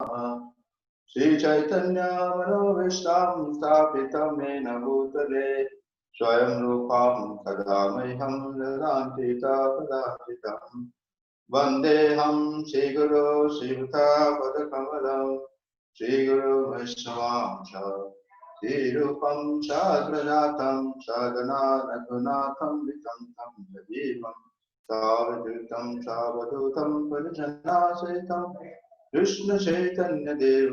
श्री चैतन्य मनोभीष्टं स्थापितं येन भूतले स्वयं रूपं तदा मह्यं ददाति तदाचितं वन्देऽहं श्रीगुरो श्रीयुतापदकमलं श्रीगुरो वैष्णवां च श्रीरूपं साग्रजातं सगना रघुनाथं वितं तं सजीवं सावधूतं सावधूतं परिजनासहितं कृष्ण चैतन्य देव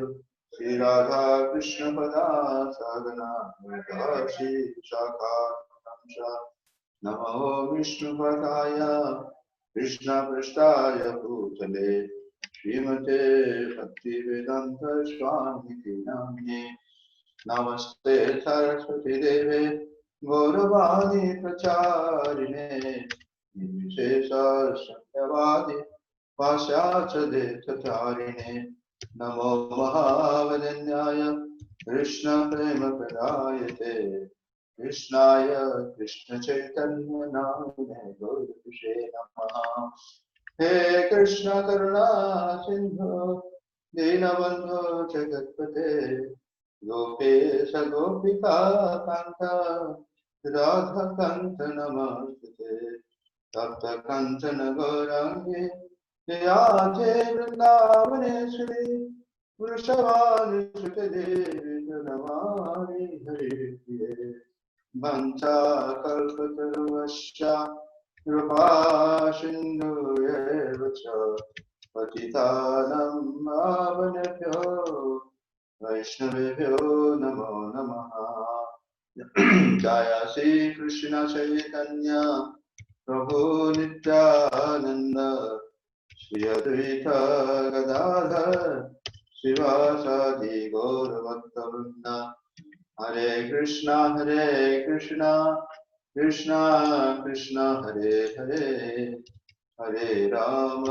श्री राधा कृष्ण पदा सगना श्री शाखा नमो विष्णुपदाय कृष्ण पृष्ठाय भूतले श्रीमते भक्तिवेदांत स्वामी नामिने नमस्ते सरस्वती देवे गौरवाणी प्रचारिणे निर्विशेष शून्यवादी पाश्चात्यदेशचारिणे नमो महावदन्याय कृष्ण प्रेम प्रदायते कृष्णाय कृष्ण चैतन्य नामिने गौरविषे नमः। हे कृष्ण करुणा सिंधु दीनबंधु जगत्पते गोपेश गोपिका कांत राधा कांत नमस्ते तप्त कंचन गौरांगे राधे वृंदावनेश्वरी वृषभानुसुते देवी नमामि हरि प्रिये वंचा कल्पतरुश्च कृपा सिन्धुरेव च पतितानां पावनेभ्यो वैष्णवेभ्यो नमो नमः। जय श्री कृष्ण चैतन्य प्रभु नित्यानंद श्री अद्वैत गदाधर श्रीवासादि गौरभक्तवृंद हरे कृष्णा कृष्णा कृष्णा हरे हरे हरे राम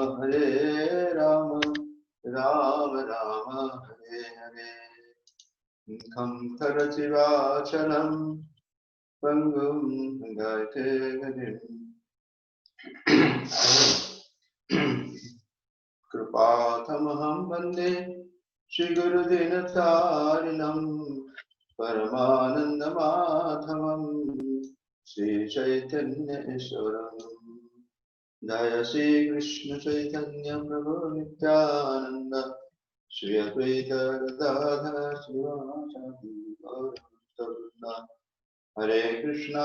राम राम हरे हरे खं तरति वाचनं पंगुं लंघयते गिरिं कृपातमहं वन्दे श्रीगुरुदीनतारिणं परमानन्दमाधवं श्रीचैतन्येश्वरम् जय श्री कृष्ण चैतन्य प्रभु नित्यानंद श्री अद्वैत गदाधर श्रीवासादि गौरभक्तवृंद हरे कृष्णा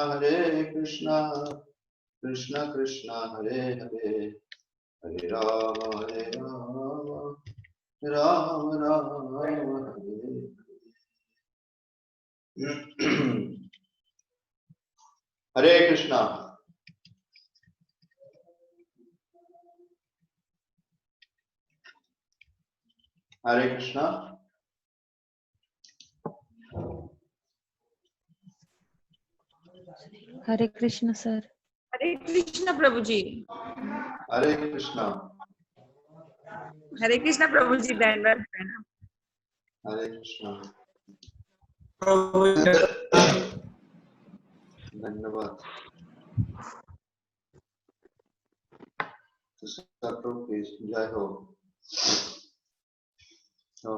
कृष्णा कृष्णा हरे हरे हरे राम राम राम हरे हरे कृष्णा। हरे कृष्णा। हरे कृष्ण सर। हरे कृष्ण प्रभु जी। हरे कृष्णा। हरे कृष्ण प्रभु जी। धन्यवाद। हरे कृष्णा। धन्यवाद। जय हो। तो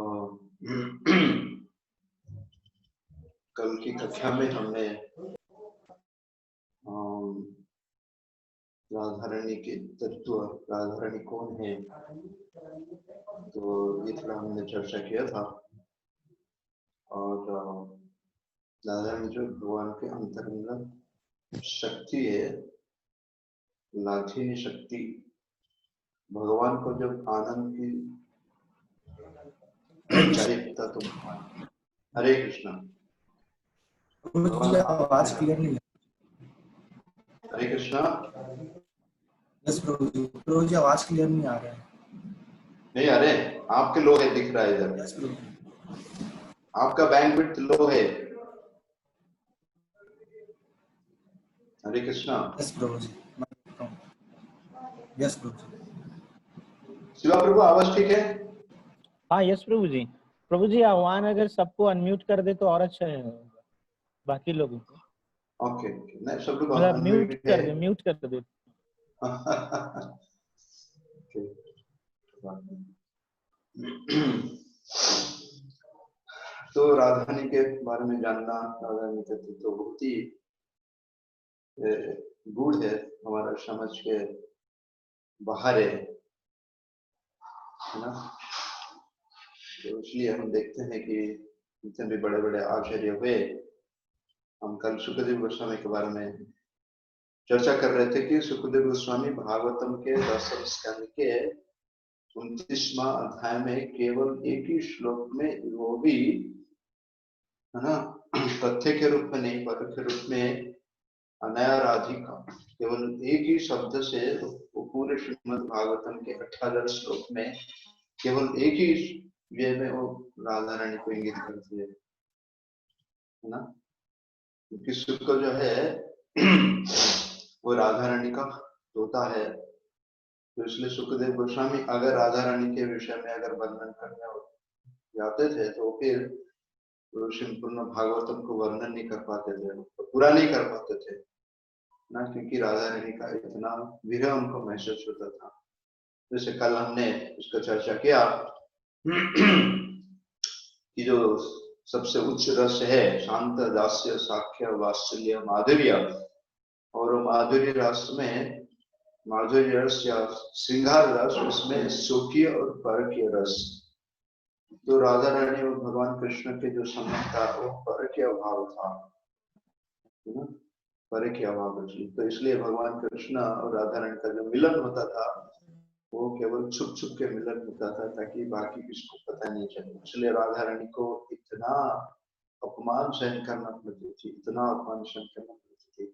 कल की कक्षा में हमने राधारानी के तत्व, राधारानी कौन है, तो ये थोड़ा हमने चर्चा किया था। और राधारानी जो भगवान के अंतरंग शक्ति है, लाठी शक्ति, भगवान को जब आनंद की चाहिए था तो हरे कृष्णा। आवाज क्लियर नहीं है। हरे कृष्णा। यस प्रभु जी आवाज क्लियर नहीं आ रहा है। नहीं आ रहे, आपके लो है, दिख रहा है इधर। यस प्रभु, आपका बैंडविड्थ लो है। हरे कृष्णा। यस प्रभु जी। यस प्रभु जी। शिवा प्रभु आवाज ठीक है? हाँ यस प्रभु जी। प्रभु जी आह्वान अगर सबको अनम्यूट कर दे तो और अच्छा है बाकी लोगों को। ओके, नहीं सब लोग मतलब म्यूट कर दे, म्यूट कर दे। तो राधारानी के बारे में जानना, राधारानी के तो बहुत ही गूढ़ है, हमारा समझ के बाहर है ना। तो इसलिए हम देखते हैं कि जितने भी बड़े बड़े आचार्य हुए, हम कल सुखदेव गोस्वामी के बारे में चर्चा कर रहे थे कि सुखदेव गोस्वामी भागवतम के 10वें स्कंद के 29वां अध्याय में केवल एक ही श्लोक में, वो भी है ना तथ्य के रूप में नहीं, पर के रूप में अनया राधिका, केवल एक ही शब्द से वो पूरे श्रीमद् भागवतम के 18 श्लोक में केवल एक ही वे में वो राधा रानी को इंगित करती है ना। क्योंकि सुख जो है वो राधा रानी का तोता है, तो इसलिए सुखदेव गोस्वामी अगर राधा रानी के विषय में अगर वर्णन करने जाते थे तो फिर संपूर्ण भागवतम को वर्णन नहीं कर पाते थे, तो पूरा नहीं कर पाते थे ना, क्योंकि राधा रानी का इतना विरह उनको महसूस होता था। जैसे कल हमने उसका चर्चा किया कि जो सबसे उच्च रस है शांत दास्य साख्य वात्सल्य माधुर्य, और माधुर्य रस में, माधुर्य रस या श्रृंगार रस, उसमें स्वकीय और परकीय रस, तो राधा रानी और भगवान कृष्ण के जो संबंध था वो परकीय भाव था, परकीय भाव। तो इसलिए भगवान कृष्ण और राधा रानी का जो मिलन होता था वो केवल छुप छुप के मिलन होता था, ताकि बाकी किसको पता नहीं चले। इसलिए राधा रानी को इतना अपमान सहन करना पड़ती थी, इतना अपमान सहन करना पड़ती थी,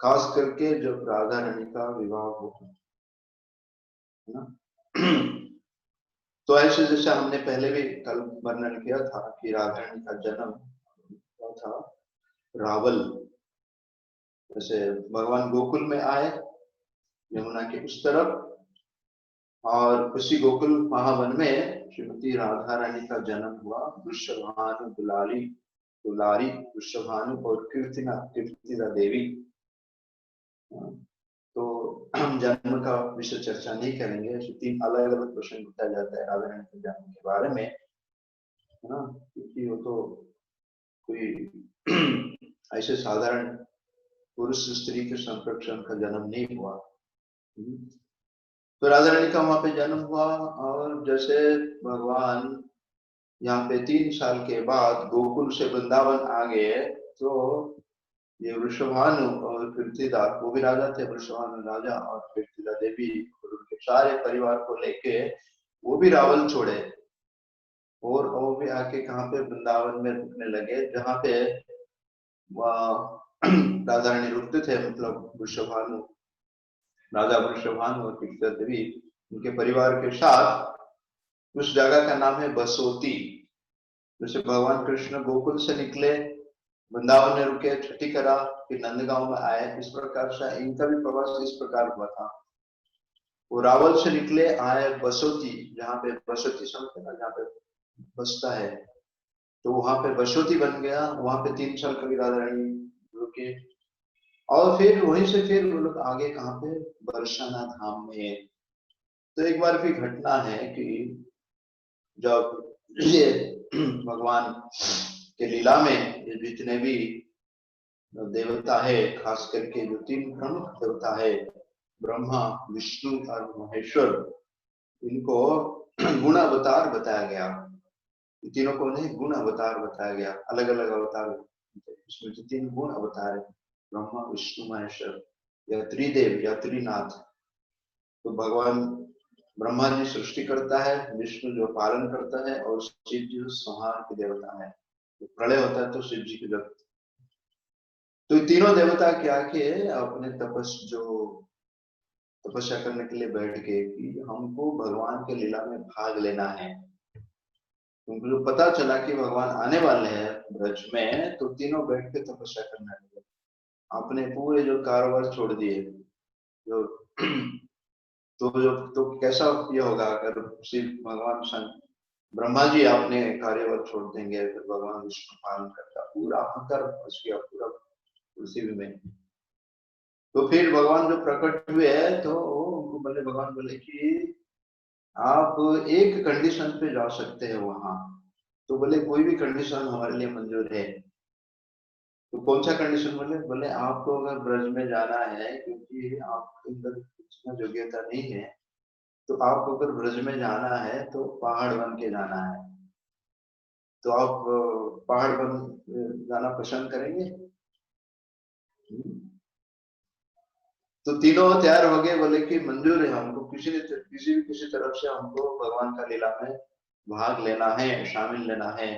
खास करके जब राधा रानी का विवाह होता है ना। तो ऐसे जैसे हमने पहले भी कल वर्णन किया था कि राधा रानी का जन्म हुआ था रावल, जैसे भगवान गोकुल में आए यमुना के उस तरफ, और उसी गोकुल महावन में श्रीमती राधा रानी का जन्म हुआ वृषभानु दुलारी वृषभानु और कीर्तिदा देवी। तो हम जन्म का विषय चर्चा नहीं करेंगे, 3 अलग अलग प्रश्न बताया जाता है राधा रानी के जन्म के बारे में, है ना, क्योंकि वो तो कोई ऐसे साधारण पुरुष स्त्री के संपर्क से उनका जन्म नहीं हुआ। तो राधा रानी का वहां पे जन्म हुआ, और जैसे भगवान यहाँ पे 3 साल के बाद गोकुल से वृंदावन आ गए, तो ये वृषभानु और कीर्तिदा, वो भी राजा थे, वृषभानु राजा और कीर्तिदा देवी और उनके सारे परिवार को लेके वो भी रावल छोड़े, और वो भी आके कहाँ पे वृंदावन में रुकने लगे, जहाँ पे राधा रानी रुकते थे, मतलब वृषभानु राजा वृषभानु और कीर्तिदा देवी उनके परिवार के साथ। उस जगह का नाम है बसोती। जैसे भगवान कृष्ण गोकुल से निकले, वृंदावन में रुके, छठी करा, फिर नंदगांव में आए, इस प्रकार से इनका भी प्रवास इस प्रकार हुआ था। वो रावल से निकले, आए बसोती, जहाँ पे बसोती समझते ना, जहाँ पे बसता है, तो वहां पे बसोती बन गया। वहां पे 3 साल कभी राधा रानी रुके, और फिर वहीं से फिर वो लोग आगे कहाँ पे, बरसाना धाम में। तो एक बार फिर घटना है कि जब ये भगवान के लीला में ये जितने भी देवता है, खास करके जो 3 प्रमुख देवता है, ब्रह्मा विष्णु और महेश्वर, इनको गुण अवतार बताया गया। तीनों को नहीं, गुण अवतार बताया गया, अलग अलग अवतार। इसमें जो 3 गुण अवतार है, ब्रह्मा विष्णु महेश्वर, या त्रिदेव या त्रिनाथ। तो भगवान ब्रह्मा जी सृष्टि करता है, विष्णु जो पालन करता है, और शिव जी संहार के देवता है। तो प्रलय होता है तो शिव जी की देवता। तो तीनों देवता क्या किए, अपने तपस्या करने के लिए बैठ गए कि हमको भगवान के लीला में भाग लेना है। उनको जो पता चला कि भगवान आने वाले हैं ब्रज में, तो तीनों बैठ के तपस्या करने लगे, अपने पूरे जो कारोबार छोड़ दिए। जो तो कैसा ये होगा अगर शिव भगवान ब्रह्मा जी अपने कार्यवर छोड़ देंगे, फिर भगवान विष्णु पालन करता, पूरा हकर फंस गया पूरा पृथ्वी में। तो फिर भगवान जो प्रकट हुए तो उनको बोले, भगवान बोले कि आप एक कंडीशन पे जा सकते हैं वहां। तो बोले कोई भी कंडीशन हमारे लिए मंजूर है। तो कौन सा कंडीशन बोले? बोले आपको अगर ब्रज में जाना है क्योंकि आपके अंदर इतना योग्यता नहीं है, तो आपको अगर ब्रज में जाना है तो पहाड़ बन के जाना है। तो आप पहाड़ बन जाना पसंद करेंगे? तो तीनों तैयार हो गए, बोले कि मंजूर है हमको, किसी तरफ से हमको भगवान का लीला में भाग लेना है, शामिल लेना है।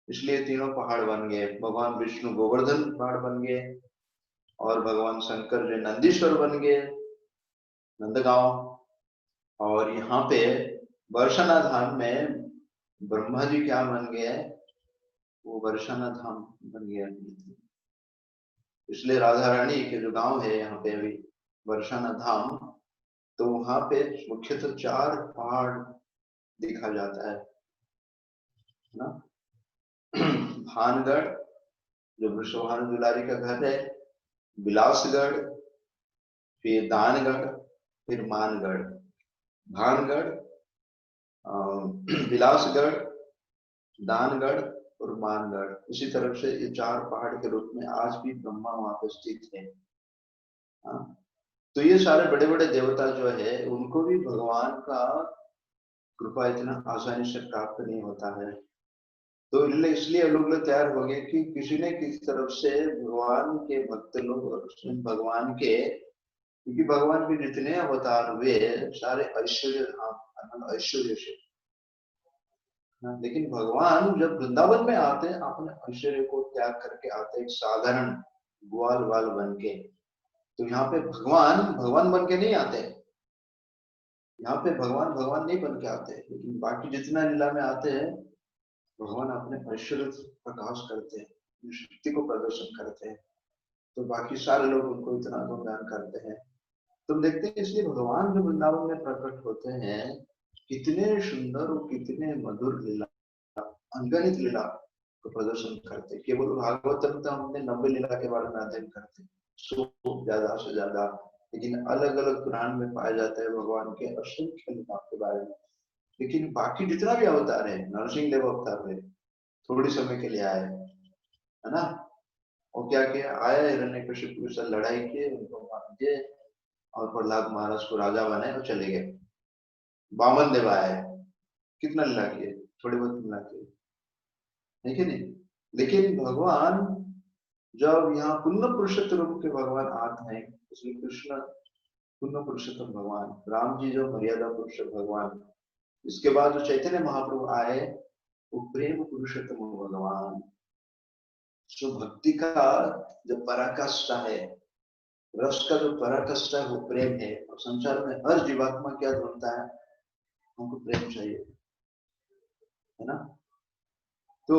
इसलिए तीनों पहाड़ बन गए। भगवान विष्णु गोवर्धन पहाड़ बन गए और भगवान शंकर जो नंदीश्वर बन गए, नंदगांव। और यहाँ पे बरसाना धाम में ब्रह्मा जी क्या बन गए? वो बरसाना धाम बन गया। इसलिए राधा रानी के जो गांव है यहाँ पे अभी बरसाना धाम, तो वहां पे मुख्यतः 4 पहाड़ देखा जाता है ना। भानगढ़ जो वृषभानु दुलारी का घर है, बिलासगढ़, फिर दानगढ़, फिर मानगढ़। भानगढ़, बिलासगढ़, दानगढ़ और मानगढ़। इसी तरफ से ये 4 पहाड़ के रूप में आज भी ब्रह्मा वहां पे स्थित है। हाँ? तो ये सारे बड़े बड़े देवता जो है उनको भी भगवान का कृपा इतना आसानी से प्राप्त नहीं होता है। तो इसलिए लोग तैयार हो गए कि किसी न किसी तरफ से भगवान के भक्त लोग और स्वयं भगवान के, क्योंकि भगवान के जितने अवतार हुए सारे ऐश्वर्य धाम ऐश्वर्य से। लेकिन भगवान जब वृंदावन में आते हैं अपने ऐश्वर्य को त्याग करके आते हैं, एक साधारण ग्वाल वाल बन के। तो यहाँ पे भगवान भगवान बन के नहीं आते। यहाँ पे भगवान भगवान नहीं बन के आते, लेकिन बाकी जितना लीला में आते हैं भगवान अपने ऐश्वर्य प्रकाश करते हैं, शक्ति को प्रदर्शन करते हैं। तो बाकी सारे लोग उनको इतना गुणगान करते हैं। तुम देखते हैं इसलिए भगवान जो वृंदावन में प्रकट होते हैं कितने सुंदर और कितने मधुर लीला, अनगणित लीला को प्रदर्शन करते। केवल भागवतम तो हमने 90 लीला के बारे में अध्ययन करते, सो ज्यादा से ज्यादा, लेकिन अलग अलग पुराण में पाया जाता है भगवान के असंख्य लीला के बारे में। लेकिन बाकी जितना भी अवतार है, नरसिंह देव अवतार है, थोड़ी समय के लिए आए, है ना। और क्या किया? आया हिरण्यकशिपु से लड़ाई किए, उनको मार दिए और प्रहलाद महाराज को राजा बनाए और चले गए। वामन देव आए, कितना लीला किए? थोड़ी बहुत लीला किए, है कि नहीं? लेकिन भगवान जब यहाँ पुण्य पुरुषोत्तम के भगवान आते हैं, श्री कृष्ण पुण्य पुरुषोत्तम भगवान, राम जी जो मर्यादा पुरुषोत्तम भगवान, इसके बाद जो चैतन्य महाप्रभु आए वो प्रेम पुरुषोत्तम भगवान। जो भक्ति का जो पराकाष्ठा है, रस का जो पराकाष्ठा है वो प्रेम है। और संसार में हर जीवात्मा क्या ढूंढता है? हमको प्रेम चाहिए, है ना। तो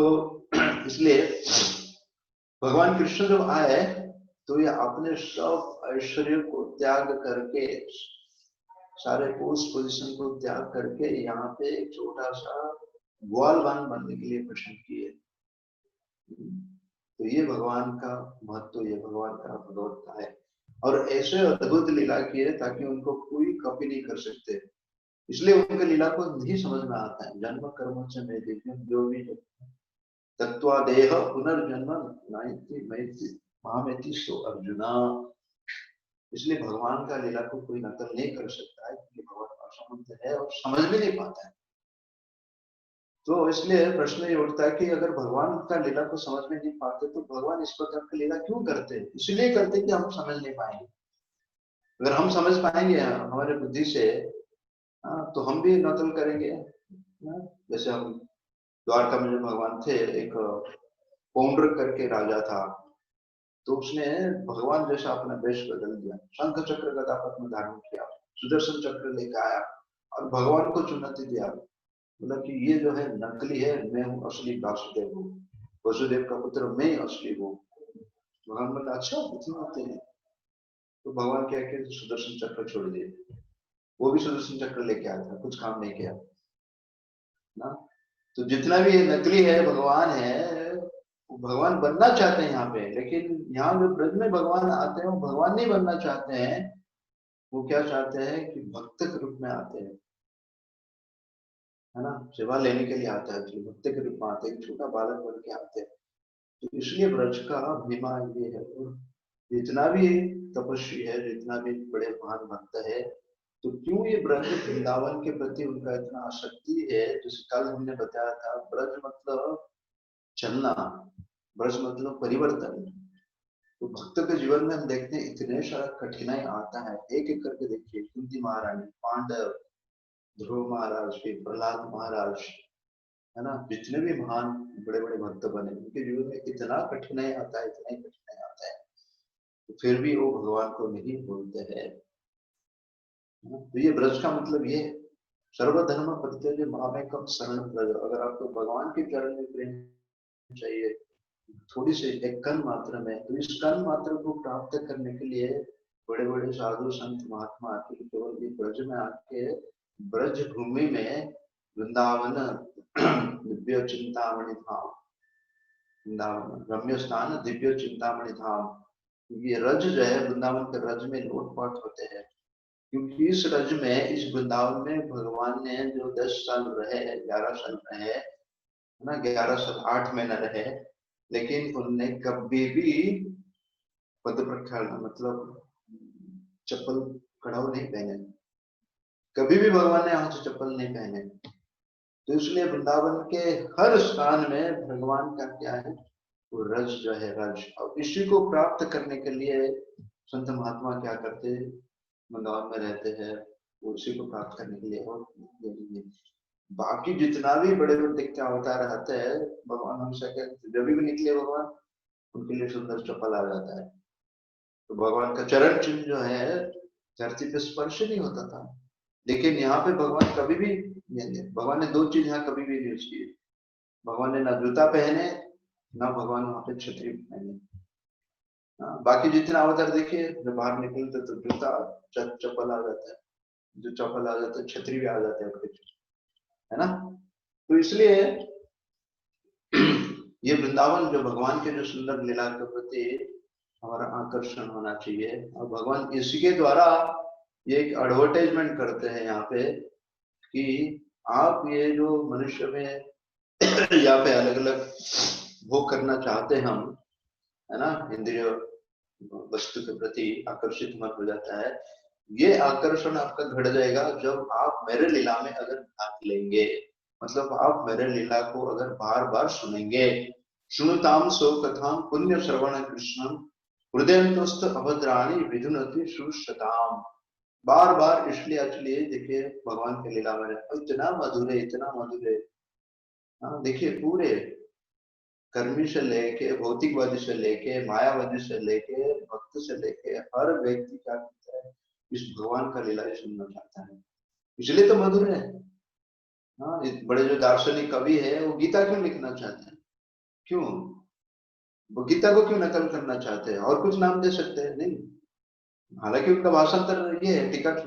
इसलिए भगवान कृष्ण जब आए तो ये अपने सब ऐश्वर्य को त्याग करके, सारे पोस्ट पोजीशन को त्याग करके यहाँ पे एक छोटा सा ग्वालवान बनने के लिए प्रश्न किए। तो ये भगवान का महत्व, ये भगवान का भगवत्ता है। और ऐसे अद्भुत लीला किए ताकि उनको कोई कॉपी नहीं कर सकते। इसलिए उनके लीला को नहीं समझ में आता है। जन्म कर्म से मैं दिव्यम जो भी तत्वादेह पुनर्जन्म नायति मैति महामेति सो अर्जुना। इसलिए भगवान का लीला को कोई नकल नहीं कर सकता है, क्योंकि भगवान असमर्थ है और समझ भी नहीं पाता है। तो इसलिए प्रश्न ये उठता है कि अगर भगवान का लीला को समझ में नहीं पाते तो भगवान इस प्रकार की लीला क्यों करते हैं? इसलिए करते कि हम समझ नहीं पाएंगे। अगर हम समझ पाएंगे हमारे बुद्धि से, तो हम भी नकल करेंगे। जैसे हम द्वारका में जो भगवान थे, एक पौंड्र करके राजा था, तो उसने भगवान जैसा अपना वेश बदल दिया, शंख चक्र गदा पद्म धारण किया, सुदर्शन चक्र लेकर आया और भगवान को चुनौती दिया, मतलब कि ये जो है नकली है, मैं हूँ असली वासुदेव हूँ, वसुदेव का पुत्र मैं असली हूँ। भगवान बोला अच्छा बुद्धिमती है। तो भगवान क्या किया? सुदर्शन चक्र छोड़ दिए। वो भी सुदर्शन चक्र लेके आया था, कुछ काम नहीं किया ना। तो जितना भी नकली है भगवान है, वो भगवान बनना चाहते हैं यहाँ पे, लेकिन यहाँ जो ब्रज में भगवान आते हैं वो भगवान नहीं बनना चाहते हैं। वो क्या चाहते हैं कि भक्त के रूप में आते हैं। है ना, सेवा लेने के लिए आते हैं, एक्चुअली भक्त के रूप में आते हैं, एक छोटा बालक बन के आते हैं। तो इसलिए ब्रज का महिमा ये है। और जितना भी तपस्वी है, जितना भी बड़े महान भक्त है, तो क्यों ये ब्रज वृंदावन के प्रति उनका इतना आसक्ति है। जैसे कल हमने बताया था, ब्रज मतलब चलना, ब्रज मतलब परिवर्तन। तो भक्त के जीवन में हम देखते हैं इतने सारा कठिनाई आता है, एक एक करके देखिए, कुंती महारानी, पांडव, ध्रुव महाराज, फिर प्रहलाद महाराज, है ना, जितने भी महान बड़े बड़े भक्त बने, उनके जीवन में इतना कठिनाई आता है, इतना ही कठिनाई आता है, तो फिर भी वो भगवान को नहीं भूलते हैं। है ना? तो ये ब्रज का मतलब ये है, सर्वधर्म परित्यज्य मामेकम शरणं व्रज। अगर आपको भगवान के चरण में प्रेम चाहिए, थोड़ी सी एक कण मात्र में, तो इस कण मात्र को प्राप्त करने के लिए बड़े बड़े साधु संत महात्मा आके केवल ये ब्रज में आके, ब्रज भूमि में वृंदावन दिव्य चिंतामणि धाम, वृंदावन रम्य स्थान दिव्य चिंतामणि धाम, ये रज जो है वृंदावन के रज में लौटपाट होते हैं। क्योंकि इस रज में, इस वृंदावन में भगवान ने जो 10 साल रहे, 11 साल रहे, है ना, 11 साल 8 महीना रहे, लेकिन उनने कभी भी पद प्रक्षालन मतलब चप्पल कड़ाव नहीं पहने, कभी भी भगवान ने यहाँ से चप्पल नहीं पहने। तो इसलिए वृंदावन के हर स्थान में भगवान का क्या है, वो रज जो है, रज। और इसी को प्राप्त करने के लिए संत महात्मा क्या करते हैं, वृंदावन में रहते हैं, वो उसी को प्राप्त करने के लिए। और बाकी जितना भी बड़े बड़े दिखते अवतार रहते हैं, भगवान हमेशा कहते जब भी निकले भगवान, उनके लिए सुंदर चप्पल आ जाता है। तो भगवान का चरण चिन्ह जो है धरती पे स्पर्श नहीं होता था, लेकिन यहाँ पे भगवान कभी भी, भगवान ने 2 चीज यहाँ कभी भी यूज की, भगवान ने ना जूता पहने, ना भगवान वहां पे छतरी पहने। बाकी जितना अवतार देखिए, जब बाहर निकलते तो जूता चप्पल आ जाता है, जो चप्पल आ जाता है छतरी भी आ जाते हैं, है ना। तो इसलिए ये वृंदावन जो भगवान के जो सुंदर लीला के प्रति हमारा आकर्षण होना चाहिए। और भगवान इसी के द्वारा ये एक एडवर्टाइजमेंट करते हैं यहाँ पे कि आप ये जो मनुष्य में यहाँ पे अलग अलग भोग करना चाहते हैं हम, है ना, इंद्रिय वस्तु के प्रति आकर्षित मन हो जाता है, ये आकर्षण आपका घट जाएगा जब आप मेरे लीला में अगर भाग लेंगे, मतलब आप मेरे लीला को अगर बार बार सुनेंगे। सुनुताम सो कथाम पुण्य श्रवण कृष्णम हृदयंतस्थ अभद्राणी विधुनति सुशताम। बार बार इसलिए एक्चुअली देखिए भगवान के लीला में इतना मधुर है, इतना मधुर है। हाँ देखिए, पूरे कर्मी से लेके भौतिकवादी से लेके मायावादी से लेके भक्त से लेके हर व्यक्ति क्या करता है, इस भगवान का लीला सुनना चाहता है, इसलिए तो मधुर है। हाँ, बड़े जो दार्शनिक कवि है वो गीता क्यों लिखना चाहते हैं, क्यों, वो गीता को क्यों नकल करना चाहते हैं, और कुछ नाम दे सकते हैं नहीं। हालांकि उनका भाषांतर ये है, टिकट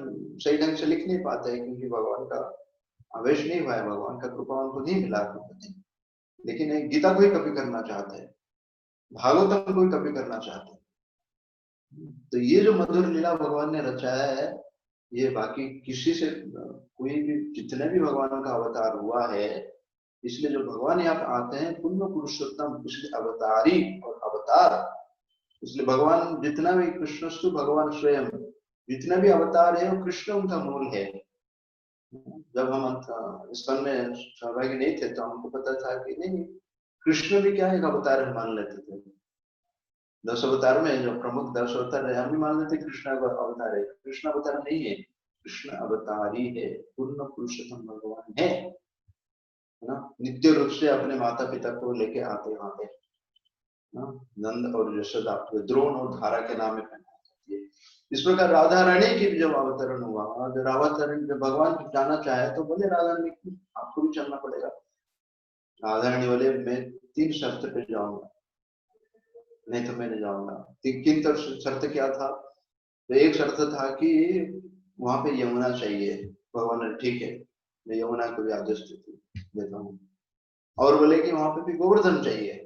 सही ढंग से लिख नहीं पाते हैं क्योंकि भगवान का आवेश नहीं हुआ है, भगवान का कृपा उनको नहीं मिला, लेकिन एक गीता को ही कॉपी करना चाहते हैं, भागवतम को ही कॉपी करना चाहते हैं। तो ये जो मधुर लीला भगवान ने रचाया है, ये बाकी किसी से, कोई भी जितने भी भगवान का अवतार हुआ है, इसलिए जो भगवान यहाँ पे आते हैं पुण्य पुरुषोत्तम, इसलिए अवतारी और अवतार, इसलिए भगवान जितना भी कृष्णस्तु भगवान स्वयं, जितने भी अवतार है वो कृष्ण उनका मूल है। जब हम स्कंद में सहभागी नहीं थे तो हमको पता था कि नहीं, कृष्ण भी क्या एक अवतार है मान लेते थे। 10 अवतार में जो प्रमुख 10 अवतार है, हम भी मान लेते कृष्ण अवतार है, कृष्ण अवतार नहीं है, कृष्ण अवतारी है, पूर्ण पुरुषोत्तम भगवान है ना, नित्य रूप से अपने माता पिता को लेके आते वहां पे ना, नंद और यशोदा द्रोण और धारा के नाम में पहनाती है। इस प्रकार राधा रानी की जब अवतरण हुआ, जब अवतरण जब भगवान जाना चाहे तो बोले राधा रानी आपको भी चलना पड़ेगा। राधा रानी बोले मैं 3 शर्त पे जाऊंगा, नहीं तो मैं नहीं जाऊंगा। किन तो शर्त क्या था, तो एक शर्त था कि वहां पे यमुना चाहिए। भगवान ने ठीक है, मैं यमुना को भी आदेश देता हूँ। और बोले कि वहां पे भी गोवर्धन चाहिए,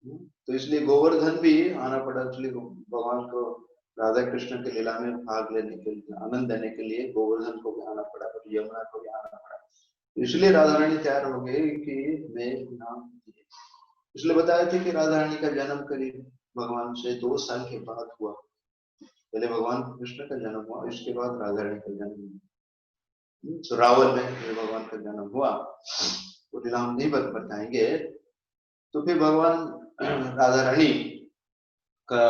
तो इसलिए गोवर्धन भी आना पड़ा। इसलिए भगवान को राधा कृष्ण के लीला में भाग लेने के लिए, आनंद देने के लिए गोवर्धन को भी आना पड़ा और यमुना को भी आना पड़ा। इसलिए राधा रानी तैयार हो गई कि मैं नाम दिए। इसलिए बताया था कि राधा रानी का जन्म करीब भगवान से 2 साल के बाद हुआ। पहले भगवान कृष्ण का जन्म हुआ, इसके बाद राधा रानी का जन्म हुआ। तो रावल में फिर भगवान का जन्म हुआ, वो लीला हम नहीं बताएंगे। तो फिर भगवान राधा रानी का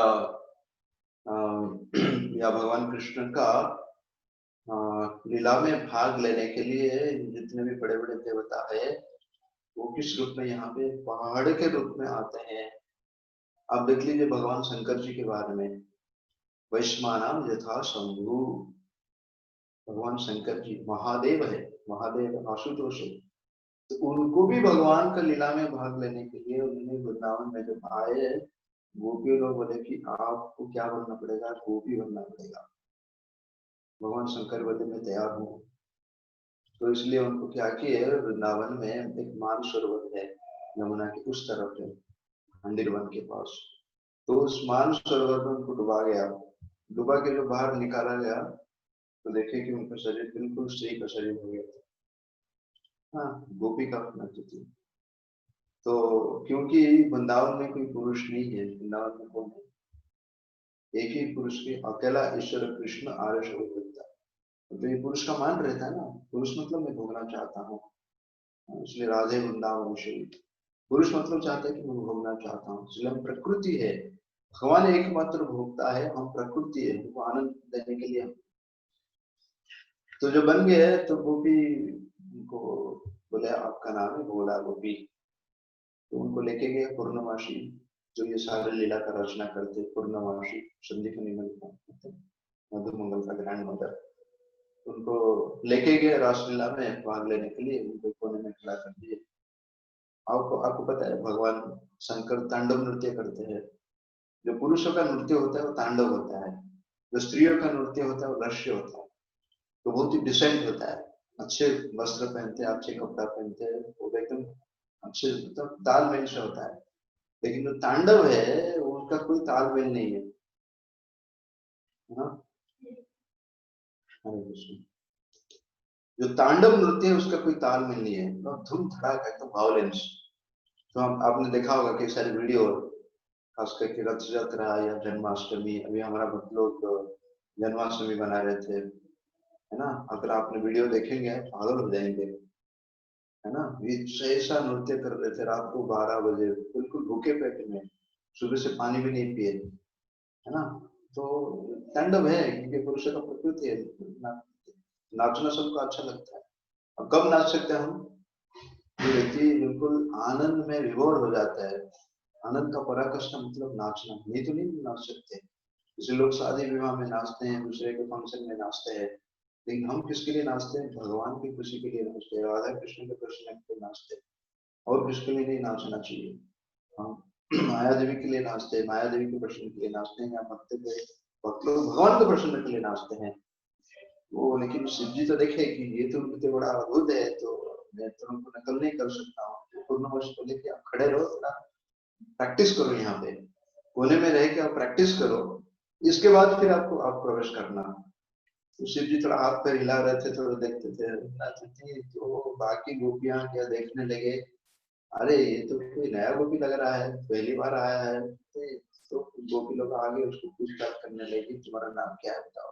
या भगवान कृष्ण का लीला में भाग लेने के लिए जितने भी बड़े बड़े देवता है वो किस रूप में यहाँ पे पहाड़ के रूप में आते हैं। आप देख लीजिए भगवान शंकर जी के बारे में, वैश्वानाम यथा शंभु। भगवान शंकर जी महादेव है, महादेव आशुतोष है। तो उनको भी भगवान का लीला में भाग लेने के लिए उन्होंने वृंदावन में जब आए, गोपी लोग बोले कि आपको क्या बनना पड़ेगा, गोपी बनना पड़ेगा। भगवान शंकर बोले मैं तैयार हूँ। तो इसलिए उनको क्या किए, वृंदावन में एक मान सरोवर है यमुना के उस तरफ है, हंडिरवन के पास। तो उस मान सरोवर में उनको डुबा गया। डुबा के जो बाहर निकाला गया तो देखे कि उनका शरीर बिल्कुल स्त्री का शरीर हो गया था। हाँ, गोपी का नृत्य थी। तो क्योंकि वृंदावन में कोई पुरुष नहीं है, वृंदावन में कौन है, एक ही पुरुष के अकेला ईश्वर कृष्ण आर्य शोभता। तो ये पुरुष का मान रहता है ना, पुरुष मतलब मैं भोगना चाहता हूँ, इसलिए राधे वृंदावन श्री। पुरुष मतलब चाहता है कि मैं भोगना चाहता हूँ, इसलिए हम प्रकृति है। भगवान एकमात्र भोगता है, हम प्रकृति है, उनको आनंद देने के लिए। तो जो बन गए तो गोपी उनको बोले आपका नाम है भोला गोपी। तो उनको लेके गए पूर्णमासी, जो ये सारे लीला का रचना करते, पूर्णमासी संदीपनी मधुमंगल का ग्रैंड मदर। उनको लेके गए रासलीला में भाग लेने के लिए, उनको कोने में खड़ा कर दिए। आपको पता है भगवान शंकर तांडव नृत्य करते हैं। जो पुरुषों का नृत्य होता है वो तांडव होता है, जो स्त्रियों का नृत्य होता है वो नृत्य होता है। तो बहुत ही डिसेंट होता है, अच्छे वस्त्र पहनते हैं, अच्छे कपड़ा पहनते हैं, वो एकदम अच्छे मतलब तालमेल से होता है। लेकिन जो तांडव है उनका कोई तालमेल नहीं है। हरे कृष्ण। जो तांडव नृत्य है उसका कोई तालमेल नहीं है, तो धूम धड़ाका एकदम वायलेंस। तो आपने देखा होगा कि सारी वीडियो, खास करके रथ यात्रा या जन्माष्टमी, अभी हमारा भक्त लोग जन्माष्टमी बना रहे थे, है ना। अगर आपने वीडियो देखेंगे पागल हो जाएंगे, है ना। ये ऐसा नृत्य कर रहे थे रात को 12 बजे, बिल्कुल भूखे पेट में, सुबह से पानी भी नहीं पिए, है ना। तो तांडव है, क्योंकि पुरुषों का प्रकृति है, नाचना सबको अच्छा लगता है। अब कब नाच सकते हैं हम, जो व्यक्ति बिल्कुल आनंद में विभोर हो जाता है। आनंद का पराकाष्ठा मतलब नाचना, नहीं तो नहीं नाच सकते। जैसे लोग शादी विवाह में नाचते हैं, दूसरे के फंक्शन में नाचते हैं, लेकिन हम किसके लिए नाचते हैं, भगवान की खुशी के लिए नाचते हैं, राधा कृष्ण के प्रश्न के लिए नाचते हैं, और किसके लिए नहीं नाचना चाहिए। हम माया देवी के लिए नाचते हैं, माया देवी के प्रश्न के लिए नाचते हैं, या भक्त लोग भगवान के प्रश्न के लिए नाचते हैं। वो लेकिन शिव जी तो देखे कि ये तो नृत्य बड़ा अद्भुत है, तो मैं तो उनको नकल नहीं कर सकता हूँ। पूर्णवर्ष को लेके आप खड़े रहो, थोड़ा प्रैक्टिस करो, यहाँ पे कोने में रह के आप प्रैक्टिस करो, इसके बाद फिर आप प्रवेश करना। तो शिव जी थोड़ा हाथ पैर हिला रहे थे, थोड़ा देखते थे, तो बाकी गोपियां क्या देखने लगे, अरे ये तो कोई नया गोपी लग रहा है, पहली बार आया है। तो गोपी लोग आगे उसको पूछताछ करने लगी, तुम्हारा नाम क्या है बताओ,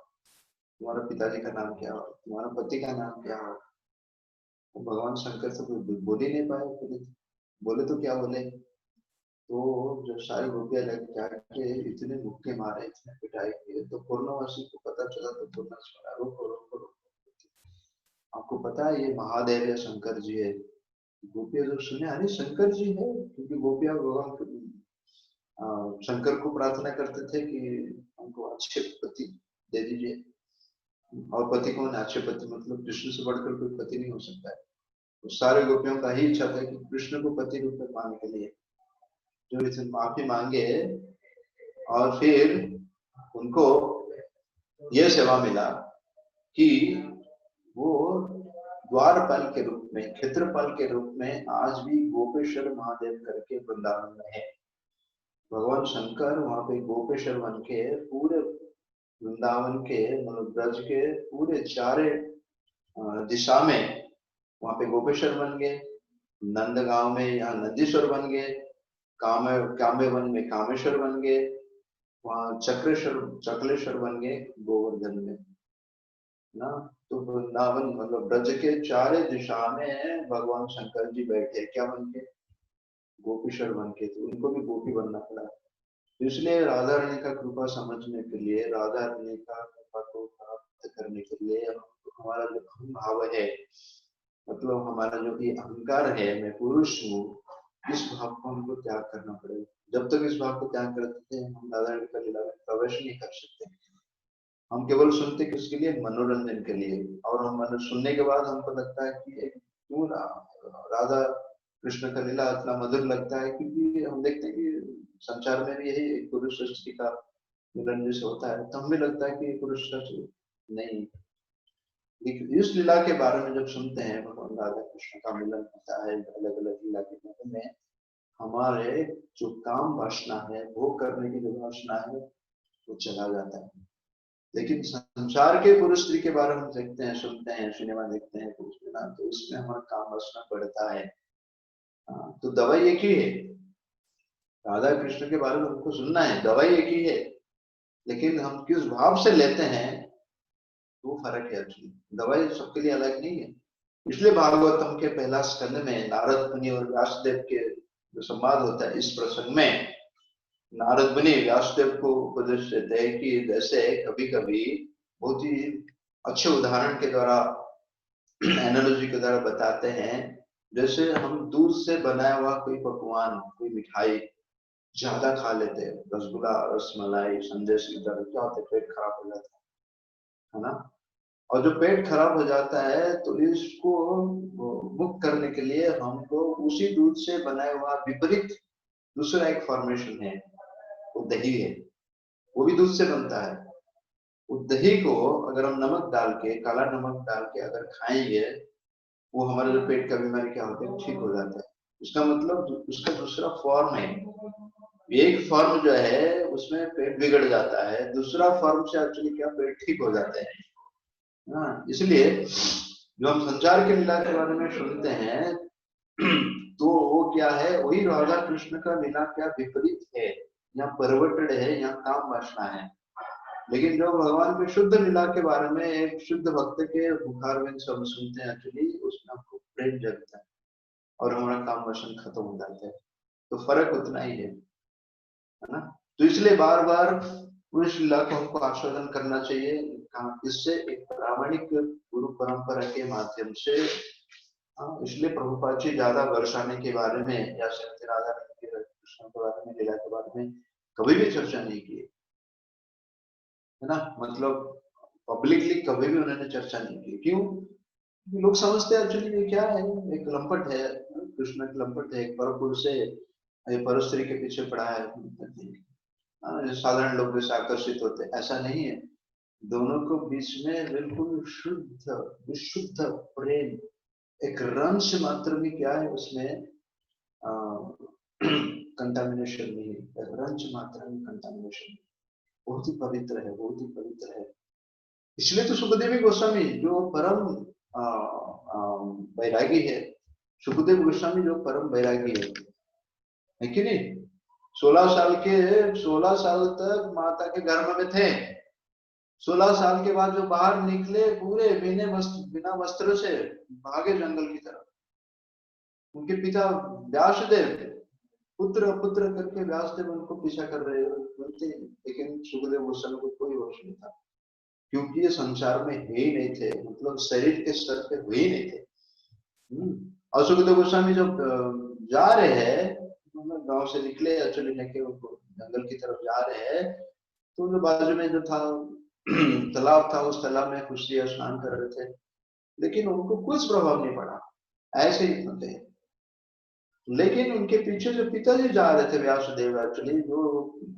तुम्हारा पिताजी का नाम क्या हो, तुम्हारा पति का नाम क्या हो। तो भगवान शंकर से कोई बोल ही नहीं पाए, बोले तो क्या बोले। तो जब सारी गोपियां लग जाके इतने मुक्के मारे, इतने पिटाई किए, तो पूर्णवासी को पता चला, तो पूर्णवासी बोला रोको रोको रोको, आपको पता है ये महादेव या शंकर जी है। गोपियां जब सुने अरे शंकर जी है, क्योंकि गोपियां भगवान शंकर को प्रार्थना करते थे कि हमको अच्छे पति दे दीजिए। और पति कौन है, अच्छे पति मतलब कृष्ण से बढ़कर कोई पति नहीं हो सकता है। तो सारे गोपियों का ही इच्छा था कि कृष्ण को पति रूप में पाने के लिए जो इसे माफी मांगे, और फिर उनको यह सेवा मिला कि वो द्वारपाल के रूप में, क्षेत्रपाल के रूप में आज भी गोपेश्वर महादेव करके वृंदावन में है। भगवान शंकर वहां पे गोपेश्वर बन के पूरे वृंदावन के मतलब ब्रज के पूरे चारे दिशा में वहां पे गोपेश्वर बन गए, नंदगांव में यहाँ नंदीश्वर बन गए, काम्य वन में कामेश्वर बन गए, वहाँ चकलेश्वर बन गए गोवर्धन में ना। तो वृंदावन मतलब ब्रज के चारे दिशा में भगवान शंकर जी बैठे, क्या बन के? गोपीश्वर बन के। तो उनको भी गोपी बनना पड़ा। तो इसलिए राधा रानी का कृपा समझने के लिए, राधा रानी का कृपा को प्राप्त करने के लिए हमारा जो अहम भाव है, मतलब हमारा जो ये अहंकार है, मैं पुरुष हूँ, इस भाव को हमको त्याग करना पड़ेगा। जब तक इस भाव को त्याग करते हैं हम राधा रानी का लीला में प्रवेश नहीं कर सकते। हम केवल सुनते किसके लिए? मनोरंजन के लिए। और हम सुनने के बाद हमको लगता है कि क्यों राधा कृष्ण का लीला इतना मधुर लगता है, क्योंकि हम देखते हैं कि संसार में भी यही पुरुष स्त्री का मिलन जैसे होता है, तो हमें लगता है कि पुरुष नहीं। इस लीला के बारे में जब सुनते हैं, भगवान राधा कृष्ण का मिलन होता है अलग अलग लीला के बारे में, हमारे जो काम वासना है, भोग करने की जो वासना है, वो चला जाता है। लेकिन संसार के पुरुष स्त्री के बारे में देखते हैं, सुनते हैं, सिनेमा देखते हैं कुछ ना, तो उसमें हमारा काम वासना बढ़ता है। तो दवाई एक ही है, राधा कृष्ण के बारे में हमको सुनना है, दवाई एक ही है, लेकिन हम किस भाव से लेते हैं वो फर्क है। एक्चुअली दवाई सबके लिए अलग नहीं है। इसलिए भागवतम के पहला स्कंद में नारद मुनि और व्यासदेव के जो संवाद होता है, इस प्रसंग में नारद मुनि व्यासदेव को उपदेश देते हैं कि जैसे कभी कभी बहुत ही अच्छे उदाहरण के द्वारा, एनालॉजी के द्वारा बताते हैं, जैसे हम दूध से बनाया हुआ कोई पकवान, कोई मिठाई ज्यादा खा लेते हैं, रसगुल्ला, रसमलाई, संदेश की तरह, क्या होता है? पेट खराब हो जाता है ना। और जो पेट खराब हो जाता है तो इसको मुक्त करने के लिए हमको उसी दूध से बनाया हुआ विपरीत दूसरा एक फॉर्मेशन है, वो दही है, वो भी दूध से बनता है। उस दही को अगर हम नमक डाल के, काला नमक डाल के अगर खाएंगे, वो हमारा जो पेट का बीमारी क्या होता है, ठीक हो जाता है। उसका मतलब उसका दूसरा फॉर्म है। एक फॉर्म जो है उसमें पेट बिगड़ जाता है, दूसरा फॉर्म से एक्चुअली क्या, पेट ठीक हो जाता है। हाँ, इसलिए जो हम संसार के लीला के बारे में सुनते हैं तो वो क्या है, वही राधा कृष्ण का लीला क्या विपरीत है, यहाँ परवर्टेड है, यहाँ काम वासना है। लेकिन जो भगवान के शुद्ध लीला के बारे में एक शुद्ध भक्त के मुखार में सब सुनते हैं, एक्चुअली उसमें हमको प्रेम जगता है और हमारा काम वासन खत्म हो जाता है। तो फर्क उतना ही है ना। तो इसलिए बार बार उस लीला को हमको आस्वादन करना चाहिए, इससे एक प्रामाणिक गुरु परंपरा के माध्यम से। इसलिए प्रभुपाद जी ज्यादा वर्षाने के बारे में या श्रीमती राधा कृष्ण के बारे में, लीला के बारे में कभी भी चर्चा नहीं की है ना। मतलब पब्लिकली कभी भी उन्होंने चर्चा नहीं की। क्यों? लोग समझते हैं एक्चुअली ये क्या है, एक लंपट है, कृष्ण एक लंपट है, एक परपुरुष से परस्त्री के पीछे पड़ा है। साधारण लोग जैसे आकर्षित होते हैं, ऐसा नहीं है। दोनों को बीच में बिल्कुल शुद्ध विशुद्ध प्रेम, एक रंश मात्र भी क्या है उसमें कंटामिनेशन नहीं है, रंश मात्र में कंटामिनेशन, बहुत ही पवित्र है, बहुत ही पवित्र है। इसलिए तो सुखदेव गोस्वामी जो परम वैरागी है, सुखदेव गोस्वामी जो परम वैरागी है कि नहीं। 16 साल तक माता के गर्भ में थे। 16 साल के बाद जो बाहर निकले, पूरे बिना वस्त्र से भागे जंगल की तरफ। उनके पिता व्यासदेव पुत्र पुत्र करके व्यासदेव उनको पीछा कर रहे बोलते, लेकिन सुखदेव गोस्वामी को कोई होश नहीं था, क्योंकि ये संसार में है ही नहीं थे, मतलब शरीर के स्तर पे हुए ही नहीं थे। और सुखदेव गोस्वामी जब जा रहे हैं, गांव से निकले एक्चुअली लेके उनको जंगल की तरफ जा रहे हैं, तो जो बाजू में जो था तालाब था, उस तालाब में कुछ स्नान कर रहे थे, लेकिन उनको कुछ प्रभाव नहीं पड़ा, ऐसे ही थे। लेकिन उनके पीछे जो पिताजी जा रहे थे व्यासदेव, एक्चुअली जो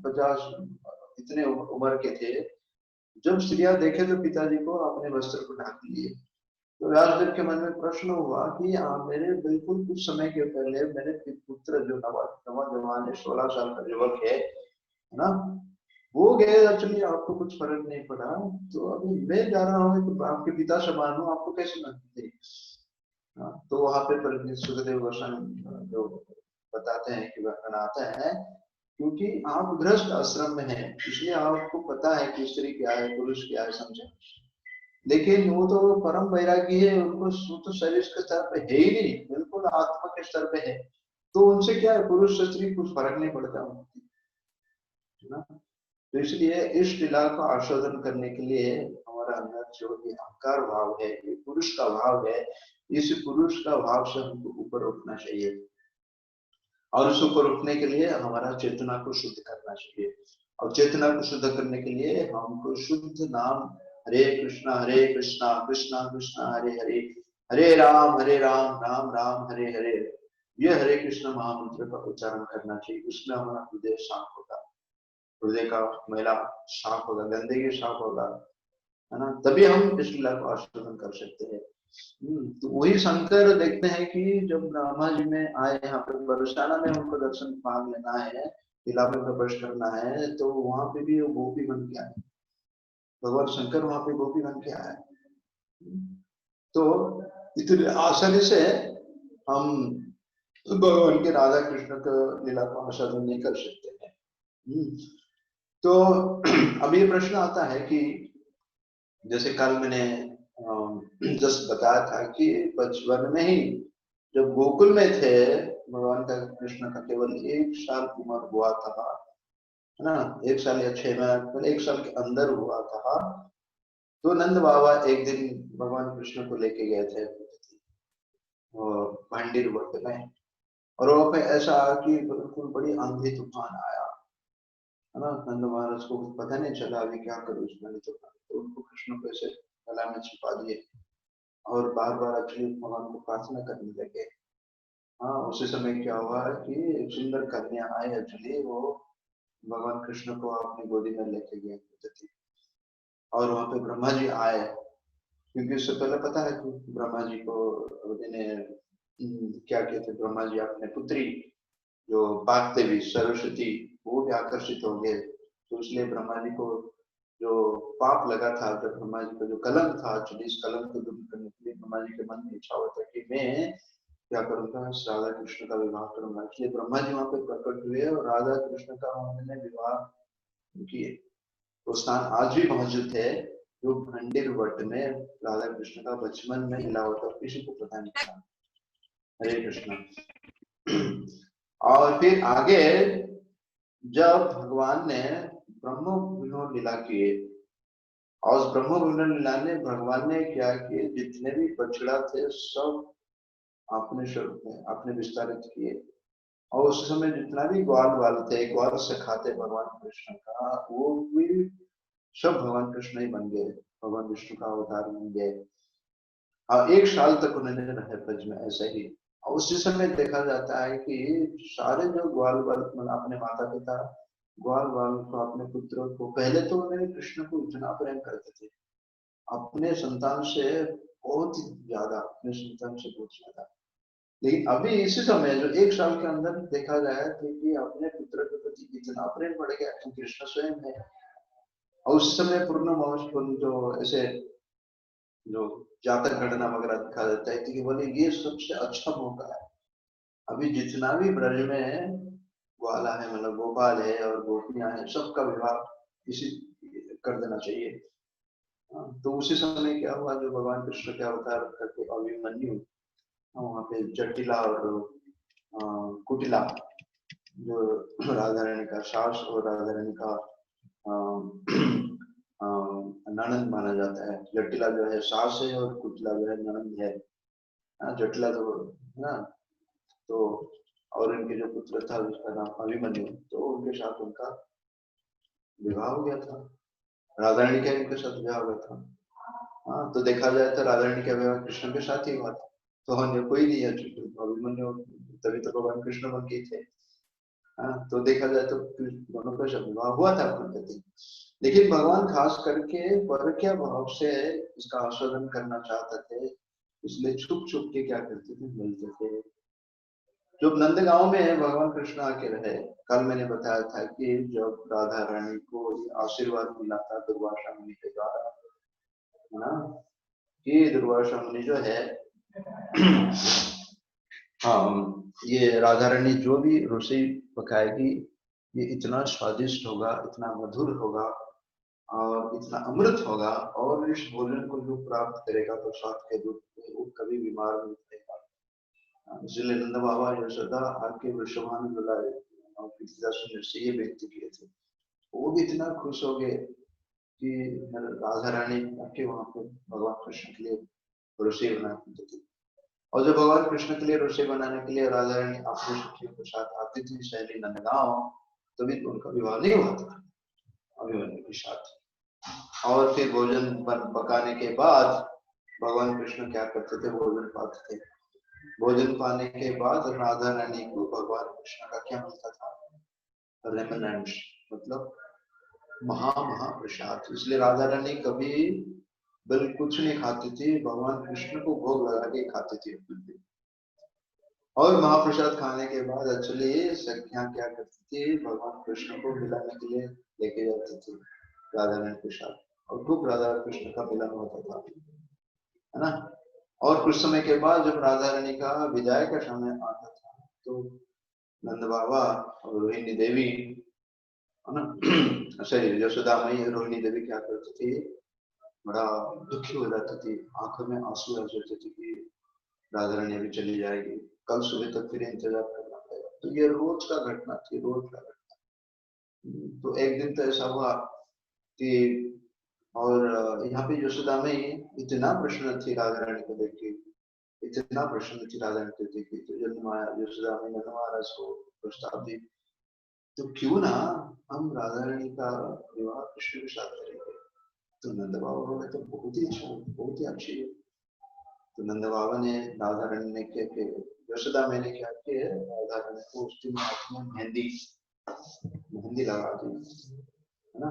50 इतने उम्र के थे, जब स्त्रियां देखे तो पिताजी को अपने वस्त्र को ढक लिए। तो व्यासदेव के मन में प्रश्न हुआ कि मेरे बिल्कुल कुछ समय के पहले मेरे पुत्र जो नौजवान है, 16 साल का युवक है ना, वो गए, एक्चुअली आपको कुछ फर्क नहीं पड़ा, तो अभी मैं जा रहा हूँ, तो आपके पिता समान हूँ, आपको कैसे लगती है तो वहां पे पर सुखदेव गोस्वामी जो बताते हैं कि वर्णन आता है, क्योंकि आप गृहस्थ आश्रम में हैं, इसलिए आपको पता है कि स्त्री क्या है, पुरुष क्या है, समझे। लेकिन वो तो परम वैरागी है, उनको वो तो शरीर के स्तर पे है ही नहीं, बिल्कुल आत्मा के स्तर पे है। तो उनसे क्या है, पुरुष स्त्री कुछ फर्क नहीं पड़ता, है ना। तो इसलिए इस लीला को आस्वादन करने के लिए हमारा अंदर जो ये अहंकार भाव है, ये पुरुष का भाव है, इस पुरुष का भाव से हमको ऊपर उठना चाहिए। और उस ऊपर उठने के लिए हमारा चेतना को शुद्ध करना चाहिए। और चेतना को शुद्ध करने के लिए हमको शुद्ध नाम हरे कृष्णा कृष्णा कृष्णा हरे हरे, हरे राम राम राम हरे हरे, ये हरे कृष्ण महामंत्र का उच्चारण करना चाहिए। उसमें हमारा हृदय शांत होगा, हृदय का मैला साफ होगा, गंदगी साफ होगा, है ना। तभी हम इस लीला को आस्वादन कर सकते हैं। तो वही शंकर देखते हैं कि जब ब्रह्मा जी में आए यहाँ पे बरसाना में उनको दर्शन भाग लेना है, लीला में प्रवेश करना है, तो वहां पे भी वो गोपी बन के आए, भगवान शंकर वहां पे गोपी बन के आए। तो इतने आसानी से हम भगवान के राधा कृष्ण का लीला को आस्वादन नहीं कर सकते हैं। तो अब ये प्रश्न आता है कि जैसे कल मैंने जस्ट बताया था कि बचपन में ही जब गोकुल में थे, भगवान का कृष्ण का केवल 1 साल उम्र हुआ था, है ना, 1 साल या 6 महीने, 1 साल के अंदर हुआ था। तो नंद बाबा एक दिन भगवान कृष्ण को लेके गए थे भांडीर वक्त में, और वहां पे ऐसा कि बिल्कुल बड़ी आंधी तूफान आया, है ना। नंद महाराज को पता नहीं चला अभी क्या करूं उसमें, तो उनको कृष्ण को ऐसे गला में छिपा दिए और बार बार एक्चुअली भगवान को प्रार्थना करने लगे। हाँ, उसी समय क्या हुआ कि एक सुंदर कन्या आई, एक्चुअली वो भगवान कृष्ण को अपनी गोदी में लेके गए थी। और वहां पे ब्रह्मा जी आए, क्योंकि उससे पहले पता है कि ब्रह्मा जी को क्या कहते, ब्रह्मा जी अपने पुत्री जो पाक देवी सरस्वती, वो भी आकर्षित हो गए। तो इसलिए ब्रह्मा जी को जो पाप लगा था, जब ब्रह्मा जी का जो कलंक था, एक्चुअली इस कलंक को दूर करने के लिए ब्रह्मा जी के मन में इच्छा होता है कि मैं क्या करूंगा, राधा कृष्ण का विवाह करूंगा। इसलिए ब्रह्मा जी वहां पे प्रकट हुए और राधा कृष्ण का उन्होंने विवाह किए। वो स्थान आज भी मौजूद है, जो भंडीर वट में राधा कृष्ण का बचपन में मिला होता, किसी को पता नहीं था। हरे कृष्ण। और फिर आगे जब भगवान ने ब्रह्म विनोद लीला किए, और उस ब्रह्म विनोद लीला ने भगवान ने क्या किए, जितने भी बछड़ा थे सब अपने स्वरूप में अपने विस्तारित किए। और उस समय जितना भी ग्वाल वाल थे, ग्वाल से खाते भगवान कृष्ण का, वो भी सब भगवान कृष्ण ही बन गए, भगवान विष्णु का अवतार बन गए। और 1 साल तक उन्होंने रहे ब्रज में ऐसे ही। और उसी समय देखा जाता है कि सारे जो ग्वाल वाल, मतलब अपने माता पिता ग्वाल वाल को, अपने पुत्रों को, पहले तो उन्होंने कृष्ण को इतना प्रेम करते थे, अपने संतान से बहुत ही ज्यादा, अपने संतान से बहुत ज्यादा। लेकिन अभी इसी समय जो 1 साल के अंदर देखा जाए तो कि अपने पुत्र के प्रति इतना प्रेम बढ़ गया कि कृष्ण स्वयं है। और उस समय पूर्ण जो ऐसे जो जातक गणना वगैरह दिखा देता है कि बोले ये सबसे अच्छा मौका है, अभी जितना भी ब्रज में ग्वाला है, मतलब गोपाल है और गोपियां हैं, सबका विवाह इसी कर देना चाहिए। तो उसी समय क्या हुआ, जो भगवान कृष्ण के अवतार करके अभिमन्यु, वहां पे जटिला और कुटिला, जो राधा रानी का सास और राधा रानी का ननंद माना जाता है। जटिला जो है सास है और कुटिला जो है ननंद है। जटिला तो है ना, तो और इनके जो पुत्र था जिसका नाम अभिमन्यु, तो उनके साथ उनका विवाह हो गया था। राधा रानी का इनके साथ विवाह हो गया था। हाँ, तो देखा जाए तो राधा रानी का विवाह कृष्ण के साथ ही हुआ था। तो अन्य कोई नहीं है, अभिमन्यु तभी तो भगवान कृष्ण बन गए थे। हाँ, तो देखा जाए तो दोनों का विवाह हुआ था प्रकृति। लेकिन भगवान खास करके परक्या भाव से इसका आस्वादन करना चाहते थे, इसलिए छुप छुप के क्या करते थे, मिलते थे। जब नंदगांव में भगवान कृष्ण आके रहे, कल मैंने बताया था कि जब राधा रानी को आशीर्वाद मिला था दुर्वासा मुनि के द्वारा, है ना, कि दुर्वासा मुनि जो है हाँ, ये राधा रानी जो भी रोटी पकाएगी ये इतना स्वादिष्ट होगा, इतना मधुर होगा और इतना अमृत होगा, और इस भोजन को जो प्राप्त करेगा तो साथ के दूध में वो कभी बीमार नहीं पड़ेगा। इसलिए नंद बाबा यशोदा आके वृषभानु बुलाए और पिता सुंदर से ये व्यक्ति किए थे। वो भी इतना खुश हो गए कि राधा रानी आके वहां पे भगवान कृष्ण के लिए रोटी बनाती थी। और जब भगवान कृष्ण के लिए रोटी बनाने के लिए राधा रानी अपने सखियों के साथ आती थी शैली नंदगांव, तभी तो उनका विवाह नहीं हुआ था अभिमन्यु के साथ। और फिर भोजन पकाने के बाद भगवान कृष्ण क्या करते थे, भोजन पाते थे। भोजन पाने के बाद राधा रानी को भगवान कृष्ण का क्या मिलता था, रेमनेंट्स, मतलब महाप्रसाद। इसलिए राधा रानी कभी बिल्कुल कुछ नहीं खाती थी, भगवान कृष्ण को भोग लगा के खाती थी। और महाप्रसाद खाने के बाद एक्चुअली सखियां क्या करती थी, भगवान कृष्ण को मिलाने के लिए लेके जाती थी राधा रानी के साथ, और खूब राधा कृष्ण का मिलन होता था, है ना। और कुछ समय के बाद जब राधा रानी का विदाई का समय आता था तो नंद बाबा और रोहिणी देवी, है ना, सॉरी यशोदा मई रोहिणी देवी क्या करती थी, बड़ा दुखी हो जाती थी, आंखों में आंसू आ जाते थे कि राधा रानी अभी चली जाएगी, कल सुबह तक फिर इंतजार करना पड़ेगा। तो ये रोज का घटना थी, रोज का घटना। तो एक दिन तो ऐसा हुआ कि, और यहाँ पे यशोदा में इतना प्रश्न थी राधा रानी को देख के, इतना प्रश्न थी राधा रानी को देख के, तो यशोदा में नंद महाराज को प्रस्ताव दी, तो क्यों ना हम राधा रानी का विवाह कृष्ण के साथ करेंगे। तो नंद बाबा बोले तो बहुत ही अच्छा, बहुत ही अच्छी है। तो नंद बाबा ने राधा रानी ने क्या कि यशोदा मैंने क्या किया, राधा रानी को उस दिन हाथ में मेहंदी लगा दी, है ना,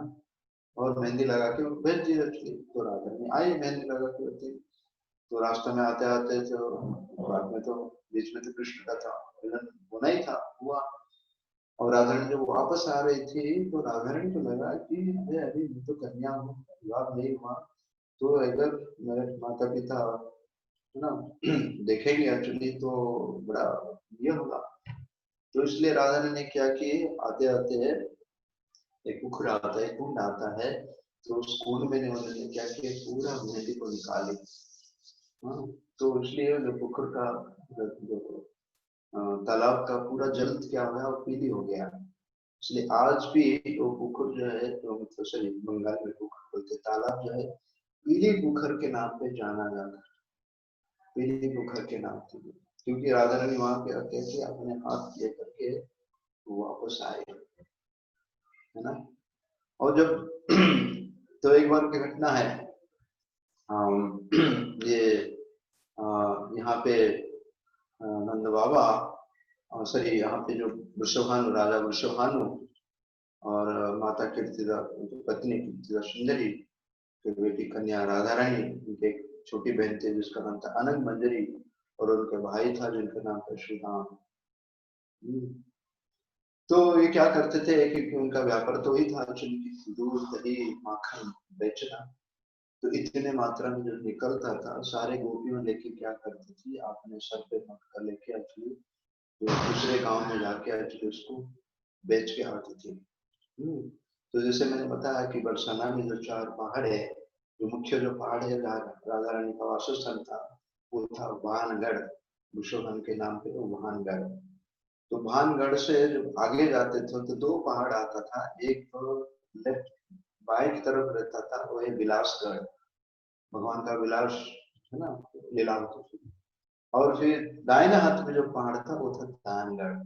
और मेहंदी लगा के भेज दी रखी। तो राधा रानी आई मेहंदी लगा के थी। तो रास्ते में आते आते तो बाद में तो बीच में तो कृष्ण का था मिलन होना ही था, हुआ। और राधा रानी जब वापस आ रही थी तो राधा रानी को लगा कि अरे अभी मैं तो कन्या हूँ, विवाह नहीं हुआ, तो अगर मेरे माता पिता, है ना, देखेंगे एक्चुअली तो बड़ा ये होगा। तो इसलिए राधा रानी ने क्या कि आते आते एक कुकुर आता है, कुंड आता है, तो उस कुंड में उन्होंने क्या किया, पूरा मेहंदी को निकाली। हाँ, तो इसलिए जो कुकुर का जो तालाब का पूरा जल क्या हो गया, वो पीली हो गया। इसलिए आज भी वो कुकुर जो है, तो मतलब सॉरी बंगाल में कुकुर बोलते, तालाब जो है पीली पुखर के नाम पे जाना जाता है, पीली पुखर के नाम से, क्योंकि राधा रानी वहां पे कैसे अपने हाथ लेकर के वापस आए, है ना। और जब तो एक बार की घटना है, ये यहाँ पे नंद बाबा, सॉरी यहाँ पे जो वृषभानु, राजा वृषभानु और माता कीर्तिदा पत्नी कीर्तिदा सुंदरी की बेटी कन्या राधा रानी, उनके एक छोटी बहन थी जिसका नाम था अनंग मंजरी, और उनके भाई था जिनका नाम था श्रीराम। तो ये क्या करते थे, क्योंकि उनका व्यापार तो ही था दूध दही माखन बेचना, तो इतने मात्रा में जो निकलता था सारे गोपियों लेके क्या करती थी, अपने सर पे मटका लेके एक्चुअली तो दूसरे गांव में जाके एक्चुअली उसको बेच के आती थी। तो जैसे मैंने बताया कि बरसाना में जो 4 पहाड़ है, जो मुख्य जो पहाड़ है जहाँ राधा रानी का वासस्थान था, वो था वाहनगढ़, विश्वभन के नाम पे वो वाहनगढ़। तो भानगढ़ से जब आगे जाते थे तो 2 पहाड़ आता था, एक तो लेफ्ट बाएं की तरफ रहता था, वो है विलासगढ़, भगवान का विलास, है ना, लीलावती, और फिर दाहिने हाथ में जो पहाड़ था वो था दानगढ़।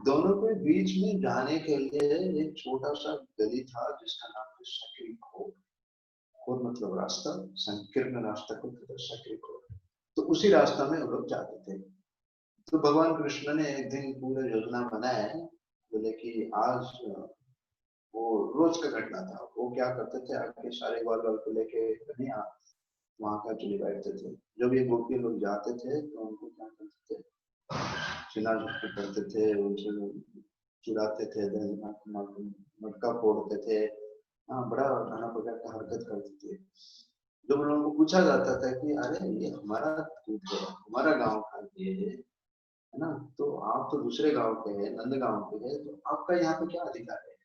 दोनों के बीच में जाने के लिए एक छोटा सा गली था जिसका नाम था सकरी खोर, खोर मतलब रास्ता, संकीर्ण रास्ता को सकरी खोर। तो उसी रास्ता में वो लोग जाते थे। तो भगवान कृष्ण ने एक दिन पूरा योजना बनाया, बोले कि आज वो रोज का घटना था, वो क्या करते थे, आके सारे ग्वाल बाल को लेके कन्या वहां का चले बैठते थे। जब ये गोपी लोग जाते थे तो उनको क्या करते थे, चिना करते थे, उनसे चुराते थे, मटका फोड़ते थे, हाँ बड़ा नाना प्रकार का हरकत करते थे। जब लोगों को पूछा जाता था कि अरे ये हमारा दूध है, हमारा गांव का ये है ना, तो आप तो दूसरे गांव के हैं, नंद गांव के हैं, तो आपका यहाँ पे क्या अधिकार है?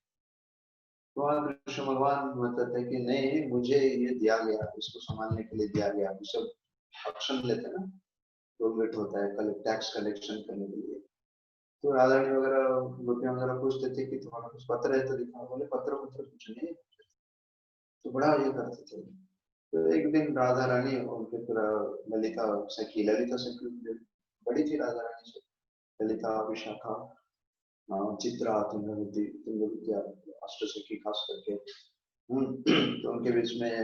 तो वहाँ कृष्ण भगवान बताते हैं कि नहीं, मुझे ये दिया गया, इसको संभालने के लिए दिया गया। सब ऑक्शन लेते हैं ना, टोल होता है, टैक्स कलेक्शन करने के लिए। तो राधारानी वगैरह, गोपियां वगैरह पूछते थे कि तुम्हारा कुछ पत्र है तो दिखाओ। बोले पत्र पत्र कुछ नहीं। तो बड़ा ये करते थे। तो एक दिन राधा रानी उनके पूरा ललिता सखी बड़ी थी राधा रानी से, ललिता, विशाखा, चित्रा, तुंग विद्या, अष्ट सखी खास करके। तो उनके बीच में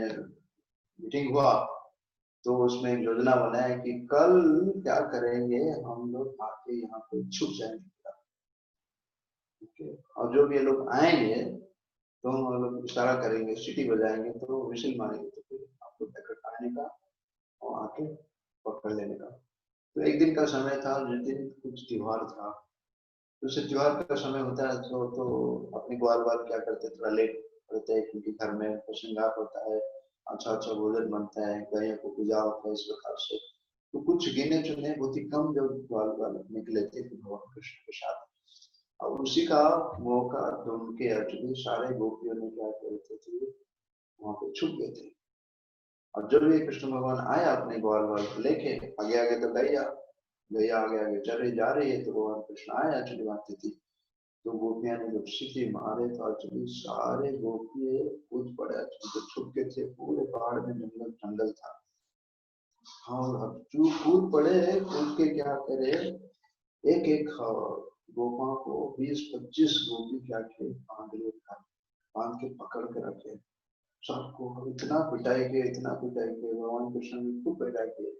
मीटिंग हुआ। तो उसमें एक योजना बनाया कि कल क्या करेंगे, हम लोग आके यहाँ पे छुप जाएंगे। और जो भी ये लोग आएंगे तो हम लोग इशारा करेंगे, सीटी बजाएंगे, तो विशिल मारेंगे, तो फिर आपको टक्कर आने का और आके पकड़ लेने का। तो एक दिन का समय था, जिस दिन कुछ त्योहार था। तो उसे त्योहार का समय होता है तो अपने ग्वाल वाल क्या करते, थोड़ा लेट करते हैं, क्योंकि घर में श्रृंगार होता है, अच्छा अच्छा भोजन बनता है, गैया को पूजा होता है, इस प्रकार से। तो कुछ गिने चुने बहुत ही कम जो ग्वाल वाल निकले थे भगवान कृष्ण के साथ। और उसी का मौका ढूंढ के एक्चुअली सारे गोपियों ने क्या करते थे, वहां पे छुप गए थे। और जब ये कृष्ण भगवान आया अपने ग्वाल वाल को लेके, आगे आगे तो गैया, गैया आगे आगे चल रही जा रही है, तो भगवान कृष्ण आया एक्चुअली बात थी। तो गोपियां ने जब सीटी मारे तो एक्चुअली सारे गोपिये कूद पड़े, तो छुप के थे, पूरे पहाड़ में जंगल जंगल था। हाँ, अब जो कूद पड़े, कूद के क्या करे, एक एक गोपा को 20-25 गोपी क्या थे, बांध के पकड़ के रखे सबको। इतना पिटाई के, इतना पिटाई के, भगवान कृष्ण ने खूब पिटाई के।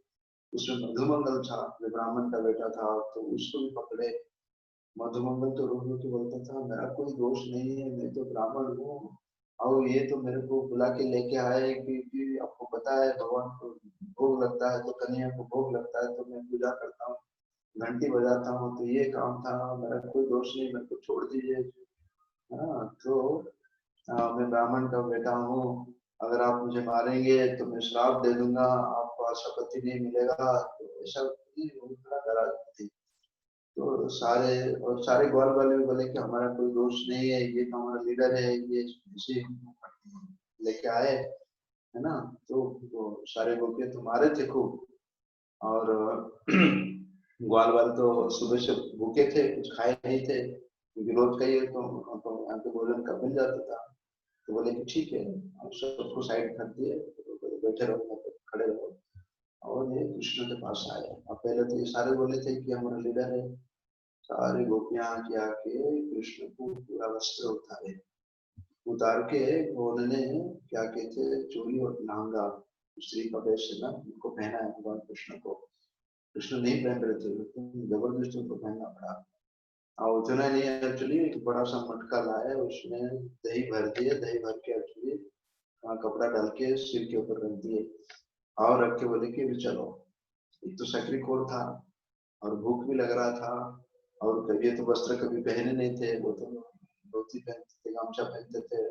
उसमें मधुमंगल था, जो ब्राह्मण का बेटा था, तो उसको भी पकड़े। मधुमंगल तो रो रो के बोलता था, मेरा कोई दोष नहीं है, मैं तो ब्राह्मण हूँ, और ये तो मेरे को बुला के लेके आए कि आपको पता है भगवान को भोग लगता है, तो कन्या को भोग लगता है, तो मैं पूजा करता हूँ, घंटी बजाता हूँ, तो ये काम था, मेरा कोई दोष नहीं, मेरे को छोड़ दीजिए। हाँ, तो मैं ब्राह्मण का बेटा हूँ, अगर आप मुझे मारेंगे तो मैं श्राप दे दूंगा, आपको अच्छा पति नहीं मिलेगा। तो ऐसा थोड़ा डरा थी। तो सारे ग्वाल वाले भी बोले कि हमारा कोई दोष नहीं है, ये तो हमारा लीडर है, ये इसी लेके आए, है ना। तो सारे गोपियां तो मारे थे खूब। और ग्वाल वाल तो सुबह से भूखे थे, कुछ खाए नहीं थे, क्योंकि रोज का ये तो यहाँ पे भोजन का मिल जाता था। तो बोले कि ठीक है, आप सबको साइड कर दिए, तो बैठे रहो, यहाँ पे खड़े रहो। और ये कृष्ण के पास आए। और पहले तो ये सारे बोले थे कि हमारा लीडर है। सारी गोपियां आके आके कृष्ण को पूरा वस्त्र उतारे, उतार के उन्होंने क्या कहते, चोरी और लहंगा, स्त्री का वेश है ना, उनको पहना है भगवान कृष्ण को। कृष्ण नहीं पहन रहे थे, लेकिन जबरदस्ती उनको पहनना पड़ा। और उतना नहीं, एक्चुअली एक बड़ा सा मटका लाया, उसमें दही भर दिए, दही भर के एक्चुअली कपड़ा डाल के सिर के ऊपर रख दिए, और रख के बोले कि भी चलो। एक तो सकरी खोर था, और भूख भी लग रहा था, और कभी तो वस्त्र कभी पहने नहीं थे, वो तो धोती पहनते थे, गामछा पहनते थे,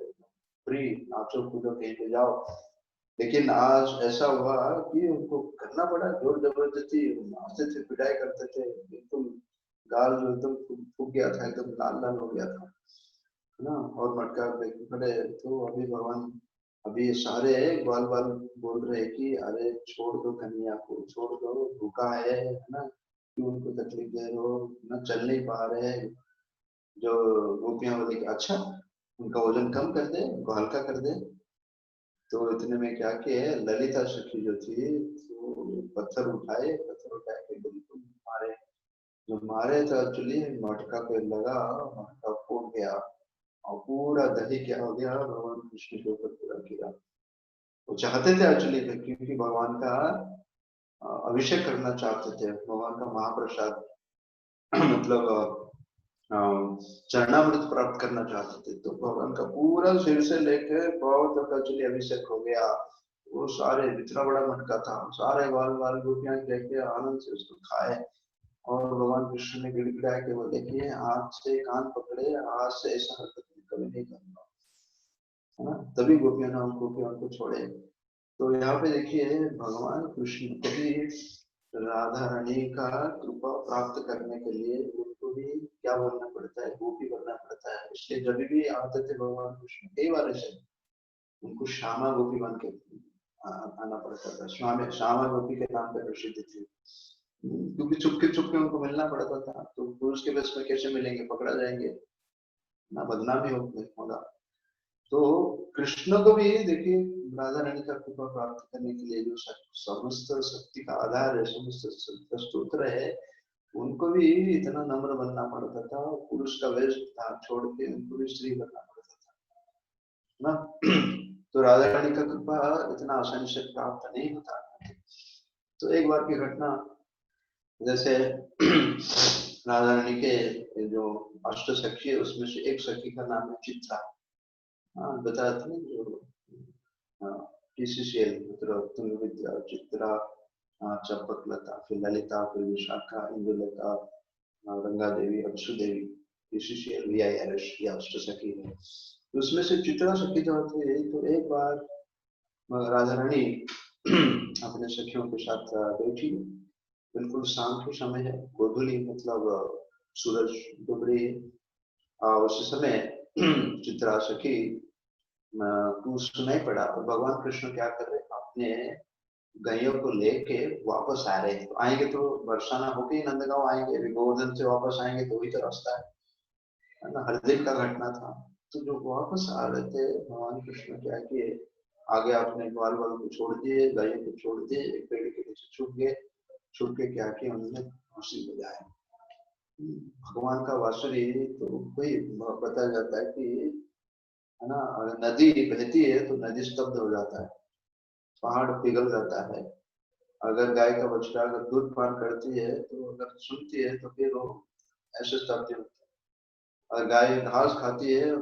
फ्री नाचो कूदो कहीं पे जाओ। लेकिन आज ऐसा हुआ कि उनको करना पड़ा, जोर जबरदस्ती मारते थे, पिटाई करते थे, बिल्कुल गाल जो एकदम फूक गया था, एकदम लाल लाल हो गया था, है ना। और मटका पड़े। तो अभी भगवान, अभी ये सारे ग्वाल वाल बोल रहे कि अरे छोड़ दो, कन्या को छोड़ दो, भूखा है ना, क्यों उनको तकलीफ दे रहे हो, ना चल नहीं पा रहे हैं। जो गोपियां बोले कि अच्छा, उनका वजन कम कर दे, उनको हल्का कर दे। तो इतने में क्या कि ललिता सखी जो थी, तो पत्थर उठाए के बिल्कुल मारे। जो मारे तो एक्चुअली मटका पे लगा, मटका फूट गया, और पूरा दही क्या हो गया, भगवान कृष्ण के ऊपर पूरा गिरा। वो चाहते थे एक्चुअली, क्योंकि भगवान का अभिषेक करना चाहते थे, भगवान का महाप्रसाद मतलब चरणामृत प्राप्त करना चाहते थे। तो भगवान का पूरा सिर से लेकर पांव तक एक्चुअली अभिषेक हो गया। वो सारे, इतना बड़ा मटका था, सारे बाल बाल गोपियां लेके आनंद से उसको खाए। और भगवान कृष्ण ने गिड़गिड़ा के बोले कि आज से कान पकड़े, आज से ऐसा हरकत कभी नहीं करूंगा, है ना। तभी गोपियां ने उनको छोड़े। तो यहाँ पे देखिए भगवान कृष्ण को भी राधा रानी का कृपा प्राप्त करने के लिए उनको भी क्या बनना पड़ता है, गोपी बनना पड़ता है। इसलिए जब भी आते थे भगवान कृष्ण कई बार ऐसे उनको श्यामा गोपी बन के आना पड़ता था। श्यामा गोपी के नाम पे प्रसिद्ध थी, क्योंकि चुपके चुपके उनको मिलना पड़ता था। तो पुरुष के बस में कैसे मिलेंगे, पकड़ा जाएंगे ना, बदनामी होगा। तो कृष्ण को भी देखिए राधा रानी का कृपा प्राप्त करने के लिए जो समस्त शक्ति का आधार है, समस्त स्तोत्र है, उनको भी इतना नम्र बनना पड़ता था। पुरुष का वेश था छोड़ के उनको भी स्त्री बनना पड़ता था ना। तो राधा रानी का कृपा इतना आसानी से प्राप्त नहीं होता। तो एक बार की घटना, जैसे राधा रानी के जो अष्ट सखी है उसमें से एक सखी का नाम है चित्रा। हाँ बताते हैं जो टीसीसीएल मतलब तुंग विद्या, चित्रा, चंपकलता, फिर ललिता, फिर विशाखा, इंदुलता, रंगा देवी, अक्षु देवी, टीसीसीएल VIRS या अष्ट सखी है। तो उसमें से चित्रा सखी जो थे, तो एक बार राधा रानी अपने सखियों के साथ बैठी, बिल्कुल शाम के समय है, गोधूली मतलब सूरज डूब रही है। उस समय चित्रा सखी को सुनाई पड़ा और भगवान कृष्ण क्या कर रहे, अपने गायों को लेके वापस आ रहे। तो आएंगे तो बरसाना होके ही नंदगांव आएंगे, अभी गोवर्धन से वापस आएंगे तो वही तो रास्ता है ना, हर दिन का घटना था। तो जो वापस आ रहे थे भगवान कृष्ण क्या किए, आगे अपने ग्वाल वाल को छोड़ दिए, गायों को छोड़ दिए, एक पेड़ के नीचे छुप गए। छुप के क्या किया उन्होंने, बांसुरी बजाया। भगवान का बांसुरी तो कोई बताया जाता है कि है ना, अगर नदी बहती है तो नदी स्तब्ध हो जाता है, पहाड़ पिघल जाता है। अगर गाय का बछड़ा अगर दूध पान करती है तो अगर सुनती है तो फिर वो ऐसे स्तब्ध होता है। अगर गाय घास खाती है,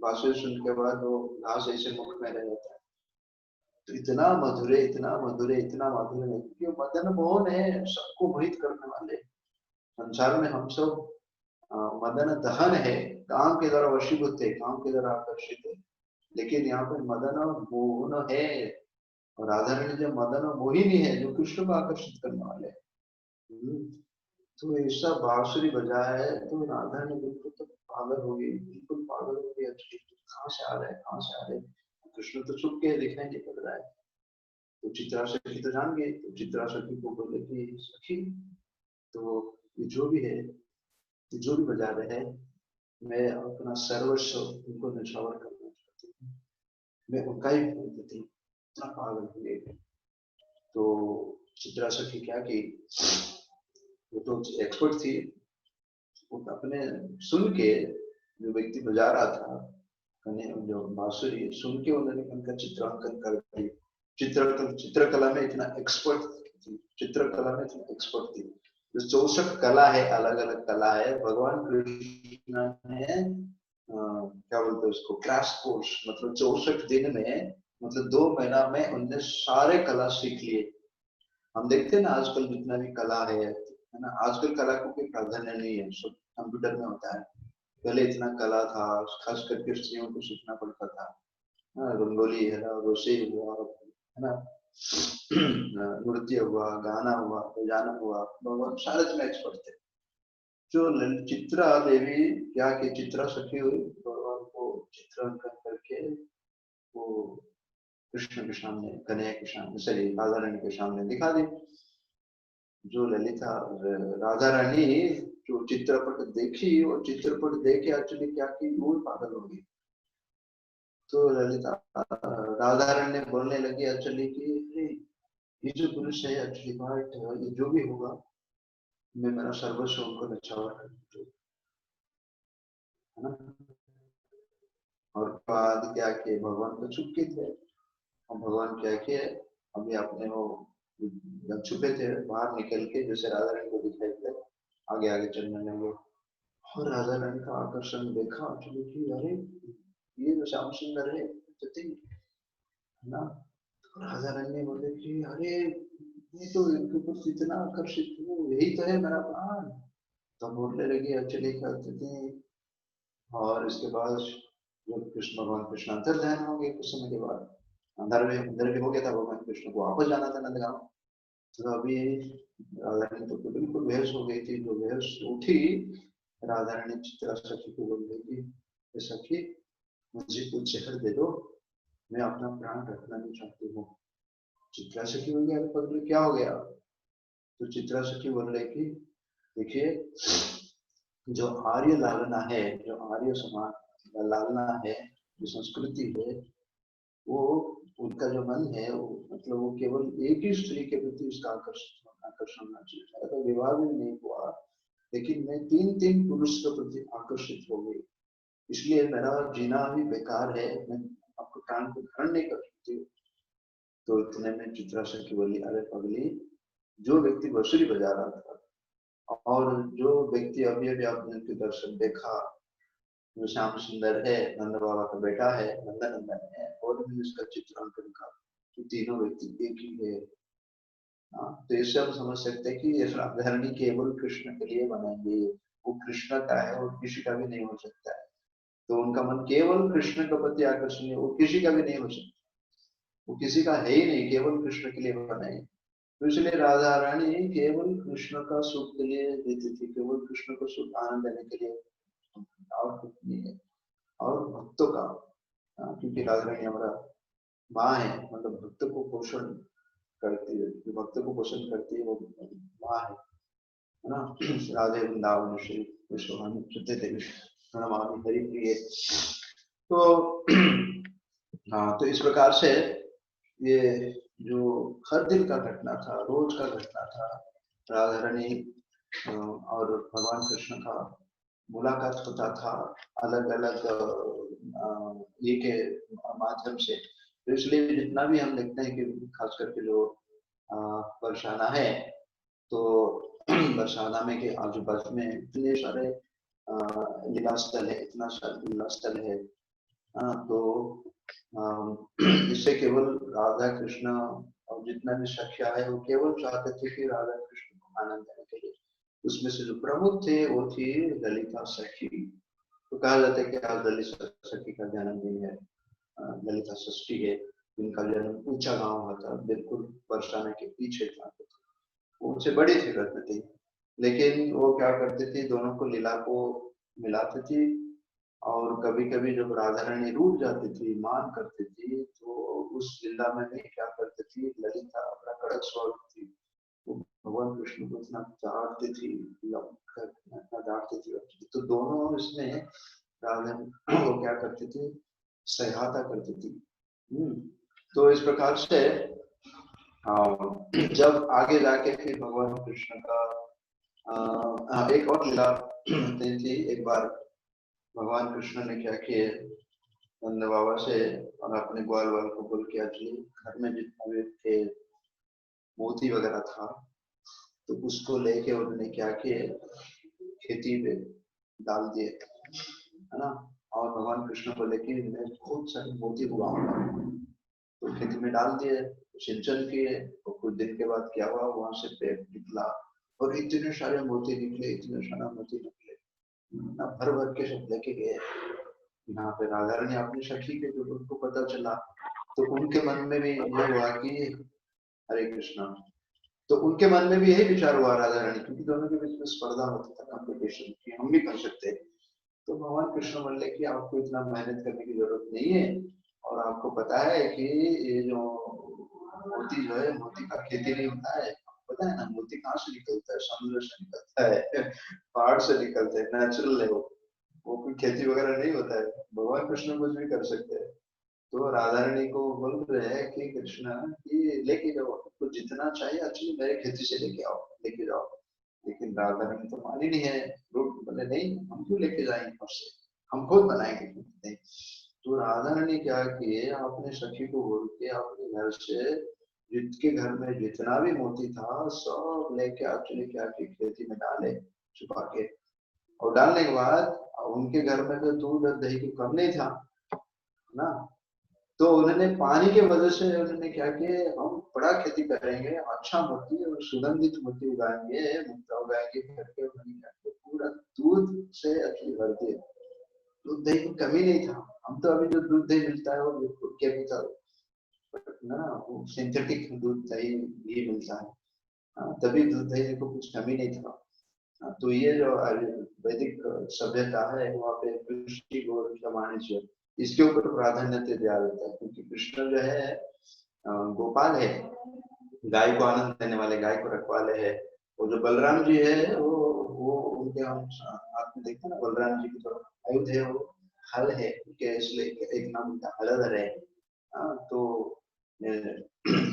बांसुरी सुन के बाद वो घास ऐसे मुख में रह जाता है। तो इतना मधुर है, इतना मधुर है, इतना मधुर है, क्योंकि मदन मोहन है, सबको मोहित करने वाले। संसार में हम सब मदन दहन है, काम के द्वारा वशीभूत है, काम के द्वारा आकर्षित है। लेकिन यहाँ पे मदन मोहन है, और राधा रानी जो मदन मोहिनी है, जो कृष्ण को आकर्षित करने वाले हैं। तो ऐसा बांसुरी बजाया है तो राधा ने बिल्कुल तो पागल हो गई, बिल्कुल पागल हो गई। एक्चुअली कहाँ से आ रहा है, कहाँ से आ रहे हैं, कृष्ण तो छुप के दिखाई नहीं पड़ रहा है। तो चित्रा सखी तो जान गई, तो चित्रा सखी को बोले कि सखी, तो ये जो भी है, ये जो भी बजा रहे हैं, मैं अपना सर्वस्व उनको निछावर करना चाहती हूँ, मैं उनका ही फूल थी, इतना पागल हो गई। तो चित्रा सखी क्या की, वो तो एक्सपर्ट थी, वो अपने सुन के जो व्यक्ति बजा रहा था जो बांसुरी सुन के उन्होंने उनका चित्रांकन कर दिया। चित्रकला में इतना एक्सपर्ट थी, चित्रकला में इतना एक्सपर्ट थी। जो 64 कला है, अलग अलग कला है, भगवान कृष्ण ने क्या बोलते हैं उसको, क्रैश कोर्स, मतलब 64 दिन में, मतलब 2 महीना में उनने सारे कला सीख लिए। हम देखते हैं ना आजकल जितना भी कला है ना, आजकल कला को कोई प्राधान्य नहीं है, सब कंप्यूटर में होता है। पहले इतना कला था, खास करके स्त्रियों को सीखना पड़ता था। हाँ, रंगोली है ना, रोशेई हुआ है ना, नृत्य हुआ, गाना हुआ, बजाना हुआ, भगवान सारे में एक्सपर्ट थे। जो चित्रा देवी क्या की चित्रा सखी हुई, भगवान को चित्रांकन करके वो कृष्ण के सामने, कन्हैया के सामने, सॉरी राधा रानी के सामने दिखा दी। जो ललिता राधा रानी जो चित्रपट देखी, वो चित्रपट देख के एक्चुअली क्या की, वो पागल हो गई। तो ललिता राधा रानी ने बोलने लगी एक्चुअली कि ये जो पुरुष है एक्चुअली पार्ट, ये जो भी होगा मैं मेरा सर्वस्व उनको न्यौछावर कर दूं, है ना। और बाद क्या किए, भगवान तो छुप के थे, और भगवान क्या किए, अभी अपने वो जब छुपे थे बाहर निकल के जैसे राधा रानी को दिखाई दे, आगे आगे चलने लगे। और राधा रानी का आकर्षण देखा एक्चुअली कि अरे ये तो श्याम सुंदर है, है ना। तो राधा रानी ने बोले कि अरे ये तो इनके ऊपर इतना आकर्षित हूँ, यही तो है मेरा प्राण। तो बोलने लगी एक्चुअली करते थे। और इसके बाद जब कृष्ण भगवान कृष्ण अंतर ध्यान होंगे कुछ समय के बाद, अंदर भी हो गया था भगवान कृष्ण को वापस जाना था नंदगांव। तो अभी राधा रानी तो बिल्कुल बेहोश हो गई थी। जो बेहोश उठी, राधा रानी चित्रा सखी को बोल रही थी, सखी मुझे कुछ जहर दे दो, मैं अपना प्राण रखना नहीं चाहती हूँ। चित्रा सखी बोल गया, पगली क्या हो गया? तो चित्रा सखी बोल रही थी, देखिए जो आर्य लालना है, जो आर्य समाज लालना है, जो संस्कृति है, वो उनका जो मन है वो मतलब वो केवल एक ही स्त्री के प्रति उसका आकर्षण होना चाहिए। तो विवाह भी नहीं हुआ, लेकिन मैं तीन तीन पुरुष के प्रति आकर्षित हो गई, इसलिए मेरा जीना भी बेकार है, मैं आपको प्राण को धारण नहीं कर सकती। तो इतने में चित्रा सखी बोली, अरे पगली, जो व्यक्ति बांसुरी बजा रहा था और जो व्यक्ति अभी अभी आपने उनके दर्शन देखा, जो श्याम सुंदर है, नंद बाबा का बेटा है, नंदन है, और भी उसका चित्रांकन का, तो तीनों व्यक्ति एक ही है। तो इससे हम समझ सकते हैं कि ये राधारणी केवल कृष्ण के लिए बनाएंगे, वो कृष्ण का है और किसी का भी नहीं हो सकता है। तो उनका मन केवल कृष्ण के प्रति आकर्षण है, वो किसी का भी नहीं हो सकता, वो किसी का है ही नहीं, केवल कृष्ण के लिए बनाए। तो इसलिए राधा रानी केवल कृष्ण का सुख के लिए देती थी, केवल कृष्ण को सुख आनंद देने के लिए, और कुछ नहीं है। और भक्तों का, क्योंकि राधा रानी हमारा माँ है, मतलब भक्त को पोषण करती है, जो भक्त को पोषण करती है वो माँ है ना। राधे वृंदावन श्री विश्वभानु प्रणमामि हरि प्रिय। तो हाँ, तो इस प्रकार से ये जो हर दिन का घटना था, रोज का घटना था, राधा रानी और भगवान कृष्ण का मुलाकात होता था अलग अलग ये के माध्यम से। तो इसलिए जितना भी हम देखते हैं कि खास करके जो बरसाना है, तो बरसाना में के आजू बाजू में इतने सारे लीला स्थल है, इतना सारा लीला स्थल है। तो इससे केवल राधा कृष्ण और जितना भी सखिया है वो केवल चाहते थे कि राधा कृष्ण को आनंद देने के लिए। उसमें से जो प्रमुख थे वो थी ललिता सखी। तो कहा जाता है कि आज ललिता सखी का जन्मदिन है, ललिता षष्ठी है, जिनका जन्म ऊंचा गांव हुआ था, बिल्कुल बरसाना के पीछे था। वो उनसे बड़ी थी रत्नती, लेकिन वो क्या करती थी, दोनों को लीला को मिलाती थी। और कभी कभी जब राधा रानी रूठ जाती थी, मान करती थी, तो उस लीला में भी क्या करती थी, ललिता अपना कड़क स्वरूप थी, वो भगवान कृष्ण को इतना डांटती थी, इतना डांटती थी। तो दोनों इसमें राधा वो क्या करती थी, सहायता करती थी। तो इस प्रकार से जब आगे जाके फिर भगवान कृष्ण का एक और लीला थी। एक बार भगवान कृष्ण ने क्या किए, नंद बाबा से और अपने ग्वाल वाल को बोल के एक्चुअली घर में जितना भी थे मोती वगैरह था, तो उसको लेके उन्होंने क्या किए, खेती पे डाल दिए, है ना। और भगवान कृष्ण को लेके मैं बहुत सारे मोती उगाऊंगा, तो खेती में डाल दिए, सिंचन किए, और कुछ दिन के बाद क्या हुआ, वहां से पेड़ निकला और इतने सारे मोती निकले, इतने सारे मोती निकले ना, भर भर के सब लेके गए। यहाँ पे राधा रानी अपनी सखी के जो उनको पता चला, तो उनके मन में भी ये हुआ कि हरे कृष्णा, तो उनके मन में भी यही विचार हुआ राधा रानी, क्योंकि दोनों के बीच में स्पर्धा होती था, कॉम्पिटिशन की, हम भी कर सकते हैं। तो भगवान कृष्ण बोले कि आपको इतना मेहनत करने की जरूरत नहीं है, और आपको पता है कि ये जो मोती जो है, मोती का खेती नहीं होता है, पता है ना, मोती कहाँ से निकलता है, समुद्र से निकलता है, पहाड़ से निकलता है, नेचुरल है वो कोई खेती वगैरह नहीं होता है। भगवान कृष्ण कुछ भी कर सकते हैं। तो राधा रानी को बोल रहे हैं कि कृष्ण ये लेके जाओ, आपको जितना चाहिए एक्चुअली मेरे खेती से लेके आओ, लेके जाओ। लेकिन राधा रानी तो मानी नहीं है, लोग बोले नहीं, हम क्यों लेके जाएंगे घर से, हम खुद बनाएंगे। नहीं, तो राधा रानी क्या किए, अपने सखी को बोल के अपने घर से जिसके घर में जितना भी मोती था सब लेके एक्चुअली क्या की खेती में डाले छुपा के। और डालने के बाद उनके घर में तो दूध और दही की कम नहीं था ना, तो उन्होंने पानी के वजह से उन्होंने क्या किया, हम बड़ा खेती करेंगे, अच्छा मोती और सुगंधित मोती उगाएंगे, मुक्ता उगाएंगे करके उन्होंने क्या किया, पूरा दूध से अच्छी भर दिए, दूध दही की कमी नहीं था। हम तो अभी जो दूध दही मिलता है वो बिल्कुल केमिकल, ना वो सिंथेटिक दूध दही भी मिलता है। तभी दूध दही को कुछ कमी नहीं था। तो ये जो वैदिक सभ्यता है वहाँ पे कृषि गौ वाणिज्य इसके ऊपर प्राधान्य दिया जाता है, क्योंकि कृष्ण जो है गोपाल है, गाय को आनंद देने वाले, गाय को रखवाले है। और जो बलराम जी है वो उनके हम आपने देखा ना, बलराम जी की जो आयुध है वो हल है, उनके इसलिए एक नाम उनका हलधर है। तो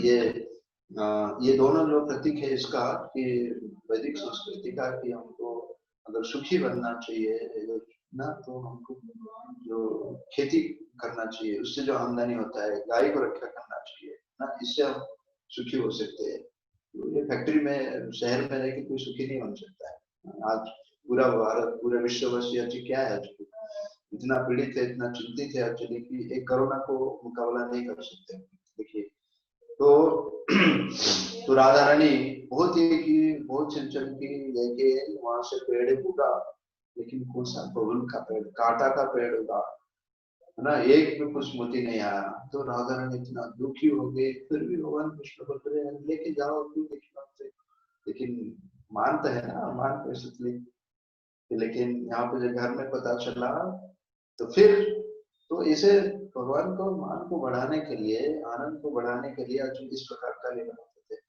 ये दोनों जो प्रतीक है इसका कि वैदिक संस्कृति का कि हमको अगर सुखी बनना चाहिए ना, तो हमको जो खेती करना चाहिए, उससे जो आमदनी होता है, गाय को रक्षा करना चाहिए ना, इससे हम सुखी हो सकते हैं। तो ये फैक्ट्री में शहर में रह के कोई सुखी नहीं बन सकता है। आज पूरा भारत, पूरा विश्ववासी क्या है, इतना पीड़ित है, इतना चिंतित है एक्चुअली कि एक कोरोना को मुकाबला नहीं कर सकते। देखिए तो राधा रानी बहुत ही की बहुत चंचल की लेके वहां से पेड़ उगा, लेकिन कौन सा बबुल का पेड़, कांटा का पेड़ उगा, है ना, एक भी कुछ मोती नहीं आया। तो राधा रानी इतना दुखी हो गई, फिर भी भगवान कृष्ण बोल रहे हैं लेके जाओ क्यों देखना से, लेकिन मानते है ना, मान कैसे। लेकिन यहाँ पे जब घर में पता चला तो फिर तो इसे भगवान को मान को बढ़ाने के लिए, आनंद को बढ़ाने के लिए इस प्रकार का ले बनाते थे।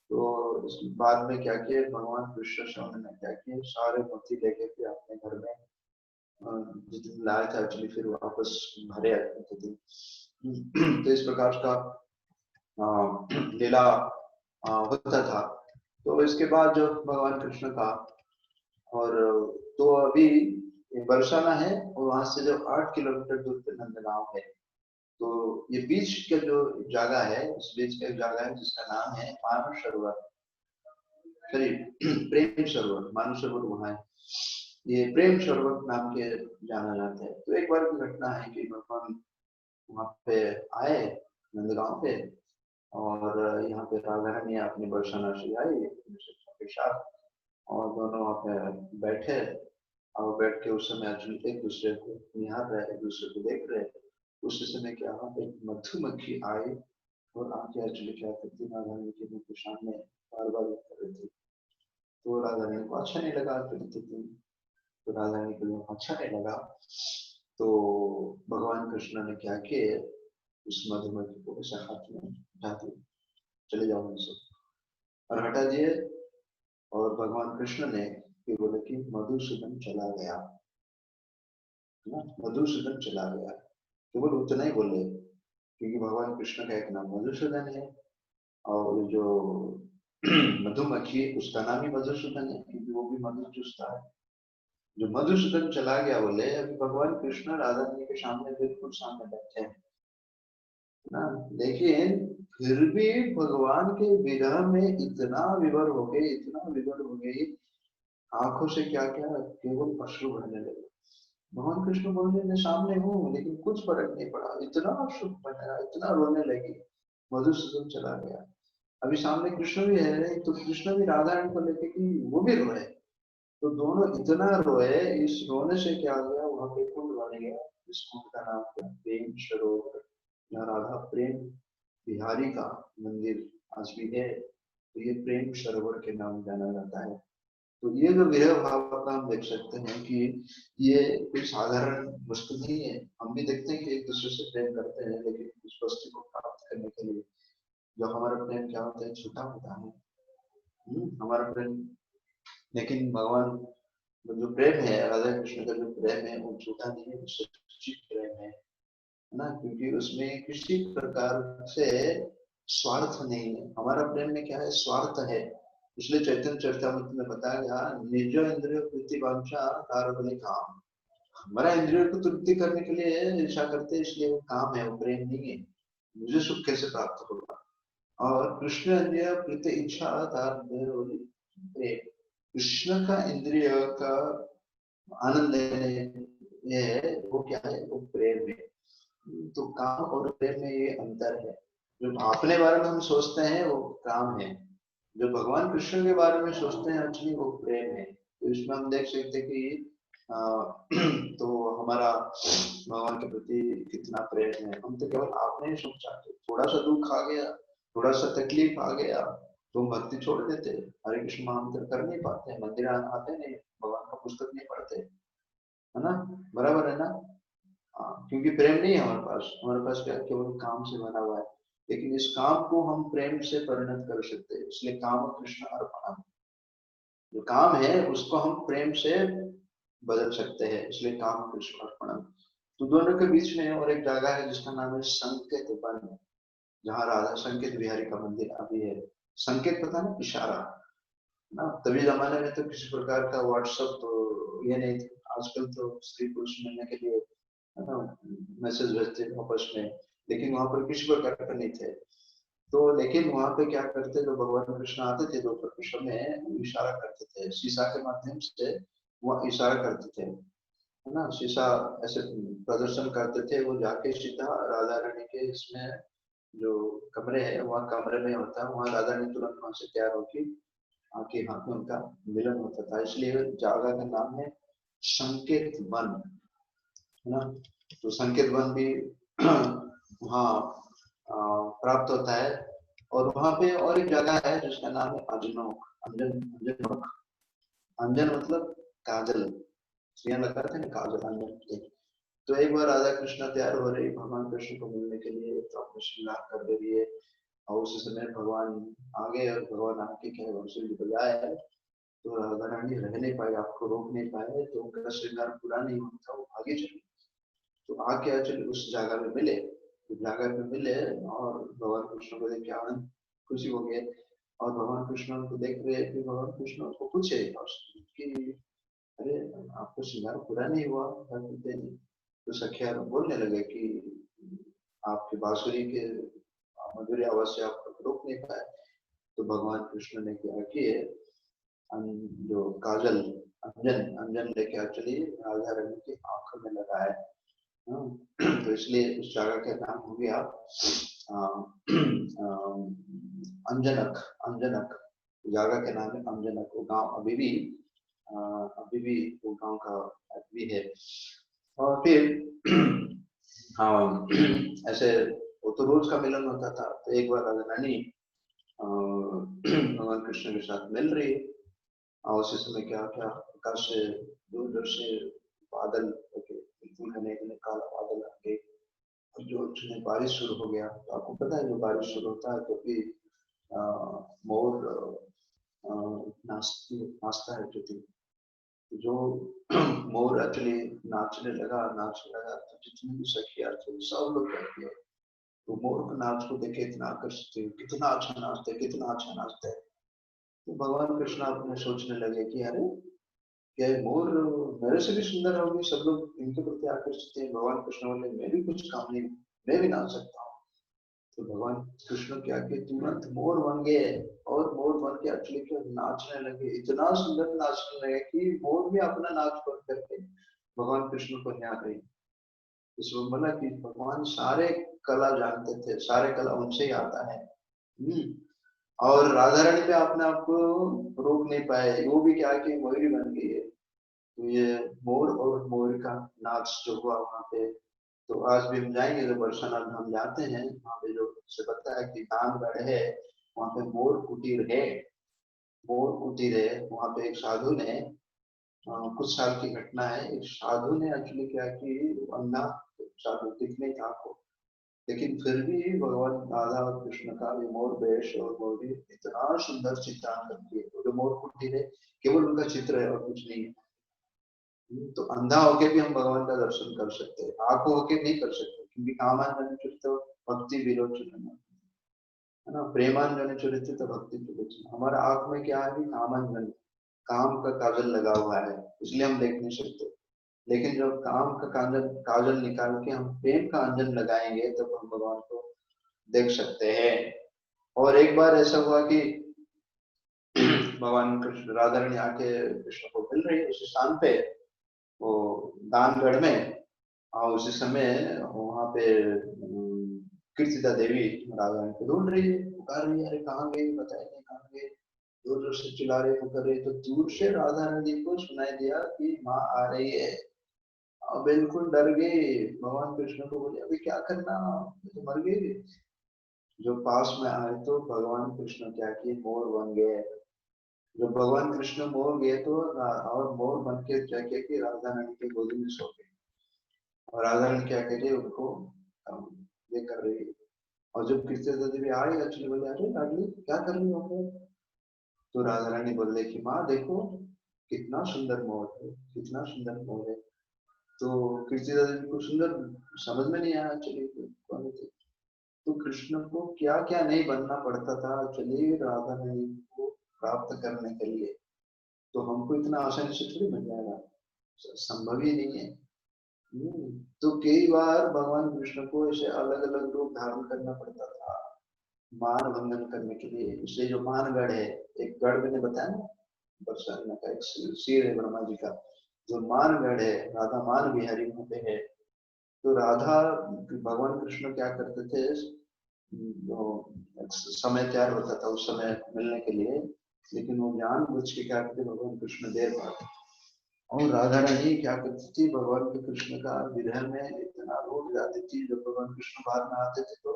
तो इस बाद में क्या किया भगवान कृष्ण स्वामी ने, क्या किया सारे मोती लेके फिर अपने घर में जितने लाए थे एक्चुअली फिर वापस भरे आते थे। तो इस प्रकार का लीला होता था। तो इसके बाद जो भगवान कृष्ण का और तो अभी बरसाना है और वहां से जो 8 किलोमीटर दूर पे नंदगांव है। तो ये बीच का जो जगह है, उस बीच का जगह है जिसका नाम है मानस सरोवर, सॉरी प्रेम सरोवर, मानस सरोवर वहां है, ये प्रेम सरोवर नाम के जाना जाता है। तो एक बार की घटना है कि भगवान वहां पे आए नंदगांव पे, और यहाँ पे राधा रानी अपनी बरसाना से आई के साथ, और दोनों वहां पे बैठे और बैठ के उस समय एक्चुअली एक दूसरे को निहार रहे, एक दूसरे को देख रहे। उस समय क्या हुआ, एक मधुमक्खी आई और आके एक्चुअली क्या करती, राधा रानी के मुंह के सामने बार बार कर रही थी। तो राधा रानी को अच्छा नहीं लगा, तो राधा रानी को अच्छा नहीं लगा, तो भगवान कृष्ण ने क्या किया, उस मधुमक्खी को ऐसे हाथ में उठा दिया, चले जाओ उनसे, और हटा दिए। और भगवान कृष्ण ने ये बोले कि मधुसूदन चला गया, मधुसूदन चला गया, केवल उतना ही बोले, क्योंकि भगवान कृष्ण का एक नाम मधुसूदन है, और जो मधुमक्खी उसका नाम ही मधुसूदन है, क्योंकि वो भी मधु चूसता है। जो मधुसूदन चला गया बोले, अभी भगवान कृष्ण राधा रानी के सामने बिल्कुल सामने बैठे हैं ना, लेकिन फिर भी भगवान के विरह में इतना विभोर हो गए, इतना विभोर हो गई, आंखों से क्या क्या केवल अश्रु बहने लगे। भगवान कृष्ण बोलने मैं सामने हूँ लेकिन कुछ फर्क नहीं पड़ा, इतना अश्रु बहना, इतना रोने लगी, मधुसूदन चला गया। अभी सामने कृष्ण भी है, तो कृष्ण भी राधा रानी को लेके कि वो भी रोए, तो दोनों इतना रोए, इस रोने से क्या हो गया, वहां पे कुंड बन गया, इस कुंड का नाम क्या, प्रेम सरोवर, यहाँ राधा प्रेम बिहारी का मंदिर आज भी है, तो ये प्रेम सरोवर के नाम जाना जाता है। तो ये जो विरह भाव का हम देख सकते हैं कि ये कोई साधारण वस्तु नहीं है। हम भी देखते हैं कि एक दूसरे से प्रेम करते हैं, लेकिन उस वस्तु को प्राप्त करने के लिए जो हमारा प्रेम क्या होता है, छोटा होता है हमारा प्रेम। लेकिन भगवान जो प्रेम है, राधा कृष्ण का जो प्रेम है वो छोटा नहीं है, वो सच्ची प्रेम है ना, क्योंकि उसमें किसी प्रकार से स्वार्थ नहीं है। हमारा प्रेम में क्या है, स्वार्थ है। इसलिए चैतन्य चरितामृत में बताया गया, निज इंद्रिय प्रीति वांछा कारबली काम, हमारा इंद्रियों को तृप्ति करने के लिए इच्छा करते हैं, इसलिए वो काम है, वो प्रेम नहीं है। मुझे सुख कैसे प्राप्त होगा, और कृष्ण इंद्रिय प्रीति इच्छा प्रेम, कृष्ण का इंद्रिय का आनंद लेने है, वो क्या है, वो प्रेम है। तो काम और प्रेम में ये अंतर है। जो अपने बारे में हम सोचते हैं वो काम है, जो भगवान कृष्ण के बारे में सोचते हैं एक्चुअली वो प्रेम है। तो इसमें हम देख सकते हैं कि तो हमारा भगवान के प्रति कितना प्रेम है। हम तो केवल आपने ही सोचा, थोड़ा सा दुख आ गया, थोड़ा सा तकलीफ आ गया तो हम भक्ति छोड़ देते, हरे कृष्ण महामंत्र कर नहीं पाते, मंदिर आते नहीं, भगवान का पुस्तक नहीं पढ़ते, है ना, बराबर है ना। हाँ, क्योंकि प्रेम नहीं है हमारे पास क्या केवल काम से भरा हुआ है। लेकिन इस काम को हम प्रेम से परिणत कर सकते हैं, इसलिए काम कृष्ण अर्पणम, जो काम है उसको हम प्रेम से बदल सकते हैं, इसलिए काम कृष्ण अर्पणम। तो दोनों के बीच में और एक जगह है जिसका नाम है संकेत वन, जहाँ राधा संकेत बिहारी का मंदिर अभी है। संकेत पता ना, इशारा ना। तभी जमाने में तो किसी प्रकार का व्हाट्सएप तो ये नहीं था, आजकल तो स्त्री पुरुष मिलने के लिए मैसेज भेजते आपस में, लेकिन वहां पर किसी प्रकार का नहीं थे। तो लेकिन वहां पे क्या करते, जो भगवान कृष्ण आते थे दोपहर के समय, इशारा करते थे शीशा के माध्यम से, वो इशारा करते थे, है ना, शीशा ऐसे प्रदर्शन करते थे। वो जाके सीधा राधा रानी के इसमें जो कमरे है, वहाँ कमरे में होता है, वहाँ राधा रानी तुरंत वहां से तैयार होके आके हाथ में उनका मिलन होता था, इसलिए जगह का नाम है संकेत वन, है ना। तो संकेत वन भी वहाँ प्राप्त होता है। और वहां पे और एक जगह है जिसका नाम है अजनोक, अंजन, अंजनोक, अंजन मतलब काजल, यहाँ लगाते हैं ना काजल, अंजन। तो एक बार राधा कृष्ण तैयार हो रही भगवान कृष्ण को मिलने के लिए, तो अपने श्रृंगार कर दे रही है, और उस समय भगवान आगे, और भगवान आके क्या बांसुरी बजाया है, तो राधा रानी रह नहीं पाई, आपको रोक नहीं पाए, तो उनका श्रृंगार पूरा नहीं होता, वो आगे चले। तो आके चले उस जगह में मिले, उस जगह में मिले, और भगवान कृष्ण को देख के आनंद खुशी हो गए। और भगवान कृष्ण को देख रहे, फिर भगवान कृष्ण उसको पूछे कि अरे आपको श्रृंगार पूरा नहीं हुआ, तो सखिया बोलने लगे कि आपकी बांसुरी के मधुर आवाज से आपको रोक नहीं पाए। तो भगवान कृष्ण ने क्या किए, जो काजल, अंजन, अंजन लेके चलिए राधा रानी की आंखों में लगाए। तो इसलिए उस जगह का नाम हो गया अंजनक, अंजनक जगह का नाम है अंजनक। वो गांव अभी भी वो गांव का भी है। और फिर हाँ, ऐसे वो तो रोज का मिलन होता था। तो एक बार राधा रानी भगवान कृष्ण के साथ मिल रही है, और उसी समय क्या क्या आकाश से दूर दूर से बादल बिल्कुल घने घने काला बादल आ गए, और जो उसमें बारिश शुरू हो गया। तो आपको पता है जो बारिश शुरू होता है तो फिर मोर नाचता है, जो मोर एक्चुअली नाचने लगा, तो जितनी भी सखियां थी सब लोग कहते हैं, तो मोर के नाच को देखे इतना आकर्षित हुए, कितना अच्छा नाचते, कितना अच्छा नाचते है। तो भगवान कृष्ण अपने सोचने लगे कि अरे क्या ये मोर मेरे से भी सुंदर होगी, सब लोग इनके प्रति आकर्षित है। भगवान कृष्ण बोले मैं भी कुछ काम नहीं, मैं भी नाच सकता हूँ। तो भगवान कृष्ण क्या कि तुरंत मोर बन गए, और मोर बन के एक्चुअली क्या नाचने लगे, इतना सुंदर नाचने लगे कि मोर भी अपना नाच बंद करके भगवान कृष्ण को न्याय रही। इसमें बोला कि भगवान सारे कला जानते थे, सारे कला उनसे ही आता है। और राधा रानी पे अपने आप को रोक नहीं पाए, वो भी क्या कि मोरी बन गई है। तो ये मोर और मोर का नाच जो हुआ वहां पे, तो आज भी हम जाएंगे तो बरसाना हम जाते हैं, वहां पे जो से पता है कि दानगढ़ है, वहां पे मोर कुटीर है, मोर कुटीर है। वहां पे एक साधु ने कुछ साल की घटना है, एक साधु ने एक्चुअली क्या कि अंधा साधु दिख नहीं था आपको, लेकिन फिर भी भगवान राधा और कृष्ण का ये मोर वेश और मोरी इतना सुंदर चित्रांकन करती है। जो मोर कुटीर है केवल उनका चित्र है और कुछ नहीं है। तो अंधा होके भी हम भगवान का दर्शन कर सकते हैं, आंखों होके नहीं कर सकते, क्योंकि कामान चरित्र भक्ति विलोचन, है ना, प्रेमान चरित्र तो भक्ति विलोचन। हमारा आंख में क्या है, कामान, काम का काजल लगा हुआ है, इसलिए हम देख नहीं सकते। लेकिन जब काम का काजल काजल निकाल के हम प्रेम का अंजन लगाएंगे तब हम भगवान को देख सकते हैं। और एक बार ऐसा हुआ कि भगवान कृष्ण, राधा रानी आके कृष्ण को मिल रही है उस स्थान पे, वो दानगढ़ में। और उसी समय वहां पे कीर्तिदा देवी राधा रानी को ढूंढ रही है, पुकार रही है, अरे कहाँ गई, बताए नहीं कहाँ गई, दूर दूर से चिल्ला रहे, पुकार रहे। तो दूर से राधा रानी को सुनाई दिया कि माँ आ रही है। बिल्कुल डर गए। भगवान कृष्ण को बोले अभी क्या करना, ये तो मर गए। जो पास में आए तो भगवान कृष्ण क्या किए, मोर बन गए। जब भगवान कृष्ण मोर गए तो और मोर बन के क्या किया कि राधा रानी की गोदी में सो गए। और राधा रानी क्या कर रही है, उनको ये कर रही है। और जब कृष्ण देवी आई एक्चुअली बोले अरे लाडली क्या कर रही हो। तो राधा रानी बोल रही कि माँ देखो कितना सुंदर मोर है, कितना सुंदर मोर है। तो कृष्ण देवी को सुंदर समझ में नहीं आया एक्चुअली कौन थे। तो कृष्ण को क्या क्या नहीं बनना पड़ता था चलिए राधा रानी को प्राप्त करने के लिए। तो हमको इतना आसानी से थोड़ी मिल जाएगा, संभव ही नहीं है। तो कई बार भगवान कृष्ण को ऐसे अलग अलग रूप धारण करना पड़ता था मान भंगन करने के लिए। इसलिए जो मानगढ़ है, एक गढ़ मैंने बताया ना बरसाने का, एक सिर है ब्रह्मा जी का। जो मानगढ़ है, राधा मान बिहारी वहां पे है। तो राधा भगवान कृष्ण क्या करते थे, समय तैयार होता था उस समय मिलने के लिए, लेकिन वो जानबूझ के क्या करते भगवान कृष्ण देर पाते। और राधा रानी क्या करती थी, भगवान के कृष्ण का विरह में इतना रो जाती थी। जब भगवान कृष्ण बाहर में आते थे तो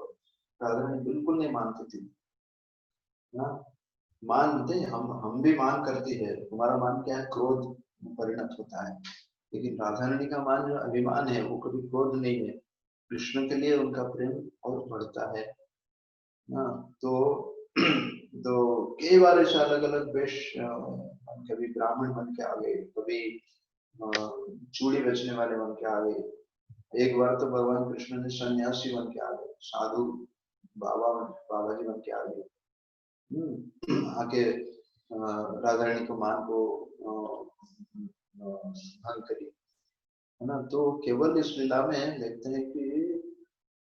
राधा रानी बिल्कुल नहीं मानती थी ना। मानते हम भी मान करती है, हमारा मान क्या है, क्रोध में परिणत होता है। लेकिन राधा रानी का मान जो अभिमान है वो कभी क्रोध नहीं है। कृष्ण के लिए उनका प्रेम और बढ़ता है ना। तो तो कई बार ऐसे अलग अलग वेश, कभी ब्राह्मण बन के आ गए, कभी चूड़ी बेचने वाले बन के आ गए। एक बार तो भगवान कृष्ण ने सन्यासी बन के आ गए, साधु बाबा जी बन के आ गए। आके राधा रानी को मान को भंग करी, है ना। तो केवल इस लीला में देखते हैं कि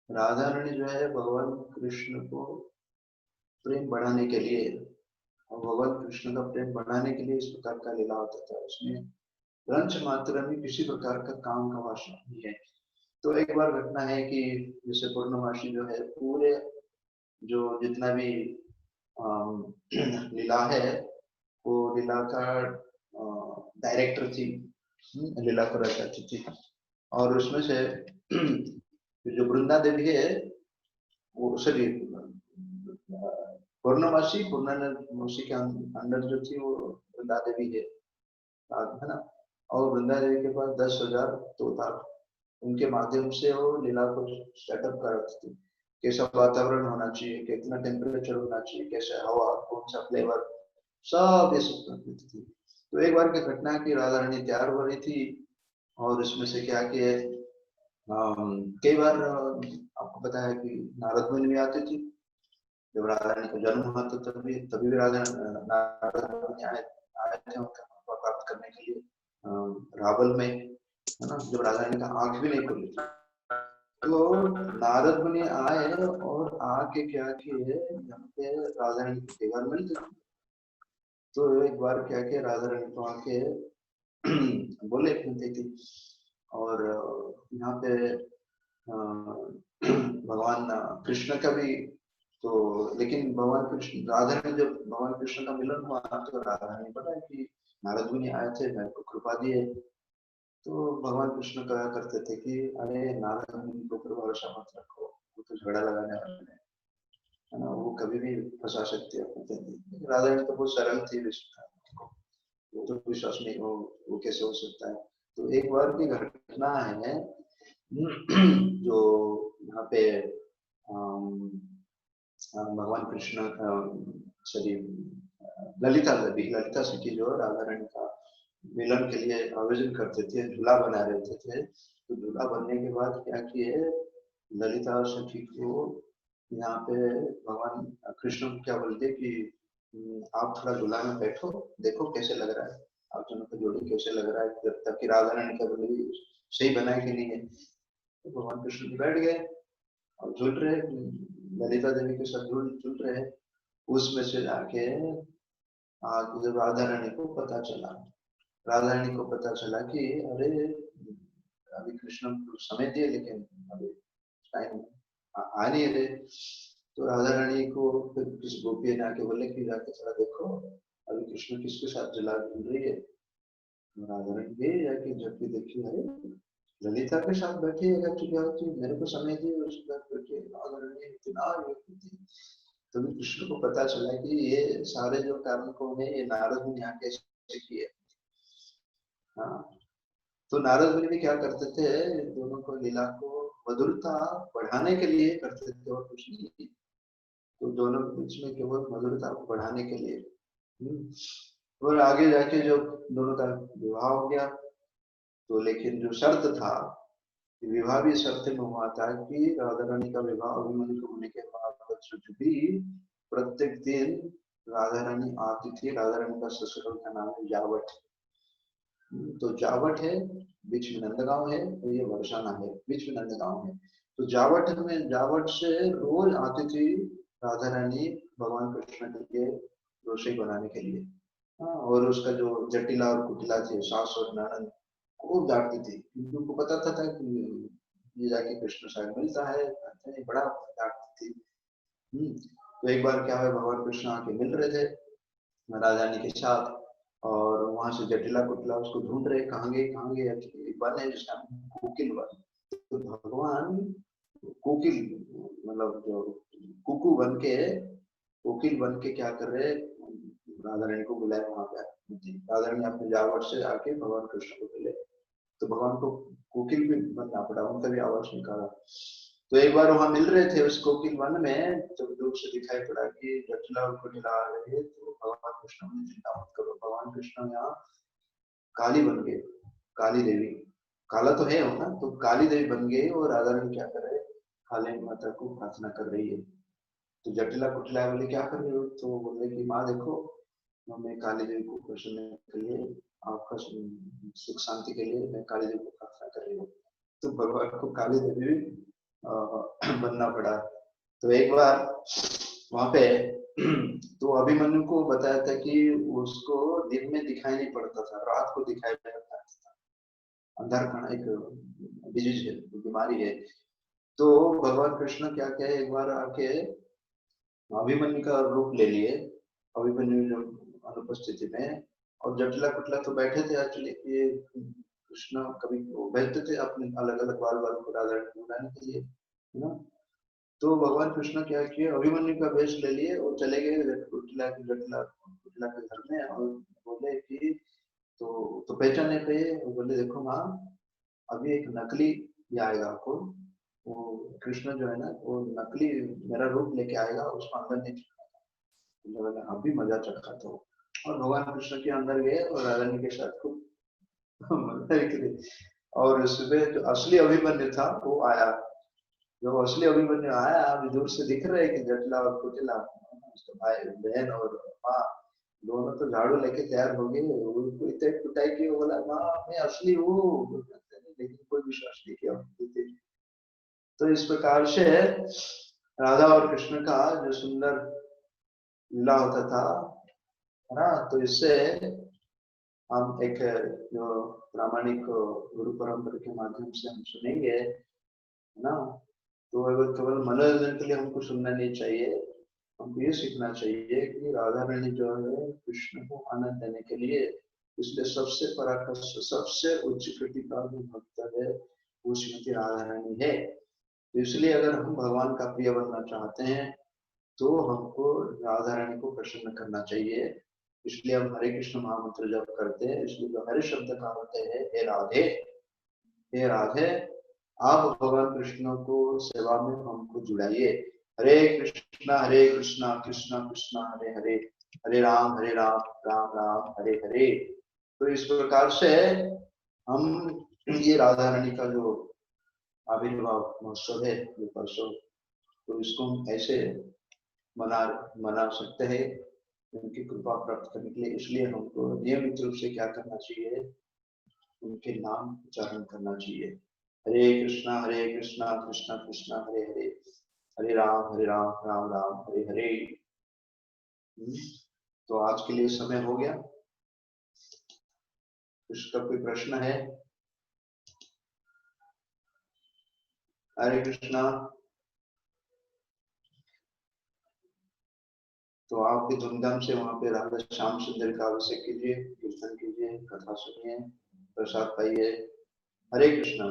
राधा रानी जो है भगवान कृष्ण को प्रेम बढ़ाने के लिए, और भगवान कृष्ण का प्रेम बढ़ाने के लिए इस प्रकार का लीला होता था। उसमें रंच मात्र में किसी प्रकार का काम का वासना नहीं है। तो एक बार घटना है कि जैसे पूर्णमासी जो है पूरे जो जितना भी लीला है वो लीला का डायरेक्टर थी, लीला को रचाती थी। और उसमें से जो वृंदा देवी है वो सॉरी पूर्णमासी के अंदर जो थी वो वृंदा देवी है ना। और वृंदा देवी के पास 10,000 तोता, उनके माध्यम से वो लीला को सेटअप करती थी। कैसा वातावरण होना चाहिए, कितना टेम्परेचर होना चाहिए, कैसे हवा, कौन सा फ्लेवर, सब ये सब करती थी। तो एक बार की घटना है कि राधा रानी तैयार हो रही थी और इसमें से क्या किया, कई बार आपको पता है कि नारद मुनि भी आती थी। जब राधा रानी का जन्म हुआ तो तभी तभी भी नारद मुनि आए थे उनका प्राप्त करने के लिए रावल में, है ना। जब राधा रानी का आंख भी नहीं खुली तो नारद मुनि आए और आके क्या किए, यहाँ पे राधा रानी की सेवा मिल थी। तो एक बार क्या किया, राधा रानी को आके बोले सुनती थी। और यहाँ पे भगवान कृष्ण का भी तो, लेकिन भगवान कृष्ण राधा रानी जब भगवान कृष्ण का मिलन हुआ तो राधा रानी पता है कि नारद मुनि आए थे, मेरे को कृपा दिए। तो भगवान कृष्ण कहा करते थे कि अरे नारद मुनि को ऊपर भरोसा मत रखो, वो तो झगड़ा लगाने वाले हैं, है ना, वो कभी भी फंसा सकते हैं। राधा रानी तो बहुत सरल थी, वो तो विश्वास नहीं वो कैसे हो सकता है। तो एक बार की घटना है जो यहाँ पे भगवान कृष्ण सॉरी ललिता सखी जो राधा रानी का मिलन के लिए आयोजन करते थे, झूला बना रहे थे। तो झूला बनने के बाद क्या किए, ललिता सखी को यहाँ पे भगवान कृष्ण को क्या बोलते कि आप थोड़ा झूला में बैठो, देखो कैसे लग रहा है, आप दोनों का जोड़ी कैसे लग रहा है। जब तक कि राधा रानी का जोड़ी सही बना है कि नहीं है। तो भगवान कृष्ण बैठ गए और झूल रहे, ललिता देवी के साथ झूल रहे। उसमें से जाके जब राधा रानी को पता चला कि अरे अभी कृष्ण समय दिए लेकिन अभी टाइम आ नहीं रहे। तो राधा रानी को फिर किस गोपी ने आके बोले कि जाके थोड़ा देखो अभी कृष्ण किसके साथ झूला झूल रही है। राधा रानी गई जाके जब भी देखी, अरे ललिता के साथ बैठी अगर चुप मेरे को समय दी उसके साथ बैठी राधा रानी इतना योग्य थी। तभी कृष्ण को पता चला कि ये सारे जो कर्म को है ये नारद मुनि आके किए। हाँ, तो नारद मुनि भी क्या करते थे, दोनों को लीला को मधुरता बढ़ाने के लिए करते थे और कुछ नहीं। तो दोनों के बीच में केवल मधुरता को बढ़ाने के लिए। और आगे जाके जो दोनों का विवाह हो गया, तो लेकिन जो शर्त था, विवाह भी शर्त में हुआ था कि राधा रानी का विवाह अभिमन्यु को होने के बाद भी प्रत्येक दिन राधा रानी आती थी। राधा रानी का ससुराल का नाम है जावट। तो जावट है, बीच में नंदगांव है, तो ये वर्षाना है, बीच में नंदगांव है। तो जावट से रोज आती थी राधा रानी भगवान कृष्ण के लिए रोषाई बनाने के लिए। हाँ, और उसका जो जटिला और कुटिला थे, सास और ननद, खूब डांटती थी क्योंकि उनको पता था कि ये जाके कृष्ण साहब मिलता है, बड़ा डांटती थी। तो एक बार क्या है, भगवान कृष्ण आके मिल रहे थे राधा रानी के साथ, और वहां से जटिला कुटिला उसको ढूंढ रहे, कहाँ गए। एक वन है जिसका नाम कोकिल वन। तो भगवान कोकिल मतलब जो कुकू बन के, कोकिल बन के क्या कर रहे, राधा रानी को बुलाए वहां पे। राधा रानी अपने जावट से आके भगवान कृष्ण को मिले, तो भगवान को कोकिल भी बनना पड़ा, उनका भी आवाज निकाला। तो एक बार वहां मिल रहे थे उस कोकिल वन में, जब दूर से दिखाई पड़ा कि जटिला और कुटिला आ रहे हैं, तो भगवान कृष्ण ने चिंता मत करो, भगवान कृष्ण यहाँ काली बन गए, काली देवी। काला तो है हो ना, तो काली देवी बन गई और राधा रानी क्या कर रहे, काली माता को प्रार्थना कर रही है। तो जटिला कुटिला बोले क्या कर रहे हो, तो वो बोले कि माँ देखो, मैं काली देवी को प्रसन्न के लिए, आपका सुख शांति के लिए मैं काली देवी को प्रार्थना कर रही हूँ। तो भगवान को काली देवी बनना पड़ा। तो एक बार वहां पे तो अभिमन्यु को बताया था कि उसको दिन में दिखाई नहीं पड़ता था, रात को दिखाई पड़ता था। अंधारपना एक डिजीज है, बीमारी है। तो भगवान कृष्ण क्या क्या एक बार आके अभिमन्यु का रूप ले लिए, अभिमन्यु जो अनुपस्थिति में, और जटिला कुटिला तो बैठे थे एक्चुअली, ये कृष्ण कभी बैठते थे अपने अलग अलग बाल बाल को राधा रानी बुलाने के लिए, है ना। तो भगवान कृष्ण क्या किए, अभिमन्यु का वेश ले लिए और चले गए कुटिला कुटिला के घर में, और बोले कि तो पहचाने पे वो बोले देखो माँ, अभी एक नकली ये आएगा आपको, वो कृष्ण जो है ना वो नकली मेरा रूप लेके आएगा, उसको अंदर नहीं बोले आप भी मजा चखा तो। और भगवान कृष्ण के अंदर गए और राधा रानी के साथ खूब मजा की। और सुबह जो असली अभिमन्यु था वो आया, जो असली अभिमन्यु आया, अभी दूर से दिख रहे कि जटिला और कुटिला, उसका भाई बहन और माँ दोनों तो झाड़ू लेके तैयार हो गए, उनको इतने कुटाई की, बोला माँ मैं असली हूँ, लेकिन कोई विश्वास नहीं किया। तो इस प्रकार से राधा और कृष्ण का जो सुंदर लीला होता था, है ना। तो इससे हम एक जो प्रामाणिक गुरु परंपरा के माध्यम से हम सुनेंगे, है ना। तो अगर केवल मनोरंजन के लिए हमको सुनना नहीं चाहिए, हमको ये सीखना चाहिए कि राधा रानी जो है कृष्ण को आनंद देने के लिए, इसलिए सबसे पराकाष्ठ सबसे उच्च कोटि का जो भक्त है वो श्रीमती राधा रानी है। तो इसलिए अगर हम भगवान का प्रिय बनना चाहते हैं तो हमको राधा रानी को प्रसन्न करना चाहिए। इसलिए हम हरे कृष्ण महामंत्र जप करते हैं। इसलिए जो हरे शब्द का होते हैं हे राधे, हे राधे, आप भगवान कृष्ण को सेवा में हमको जुड़ाइए। हरे कृष्णा कृष्णा कृष्णा हरे हरे, हरे राम राम राम हरे हरे। तो इस प्रकार से हम ये राधा रानी का जो आविर्भाव महोत्सव है जो परसों, तो इसको हम ऐसे मना मना सकते हैं उनकी कृपा प्राप्त करने के लिए। इसलिए हमको नियमित रूप से क्या करना चाहिए, उनके नाम उच्चारण करना चाहिए। हरे कृष्णा कृष्णा कृष्णा हरे हरे, हरे राम राम राम हरे हरे। तो आज के लिए समय हो गया, इसका कोई प्रश्न है? हरे कृष्णा। तो आप भी धूमधाम से वहां पे राधा श्याम सुंदर का अभिषेक कीजिए, कीर्तन कीजिए, कथा सुनिए, प्रसाद पाइए। हरे कृष्णा।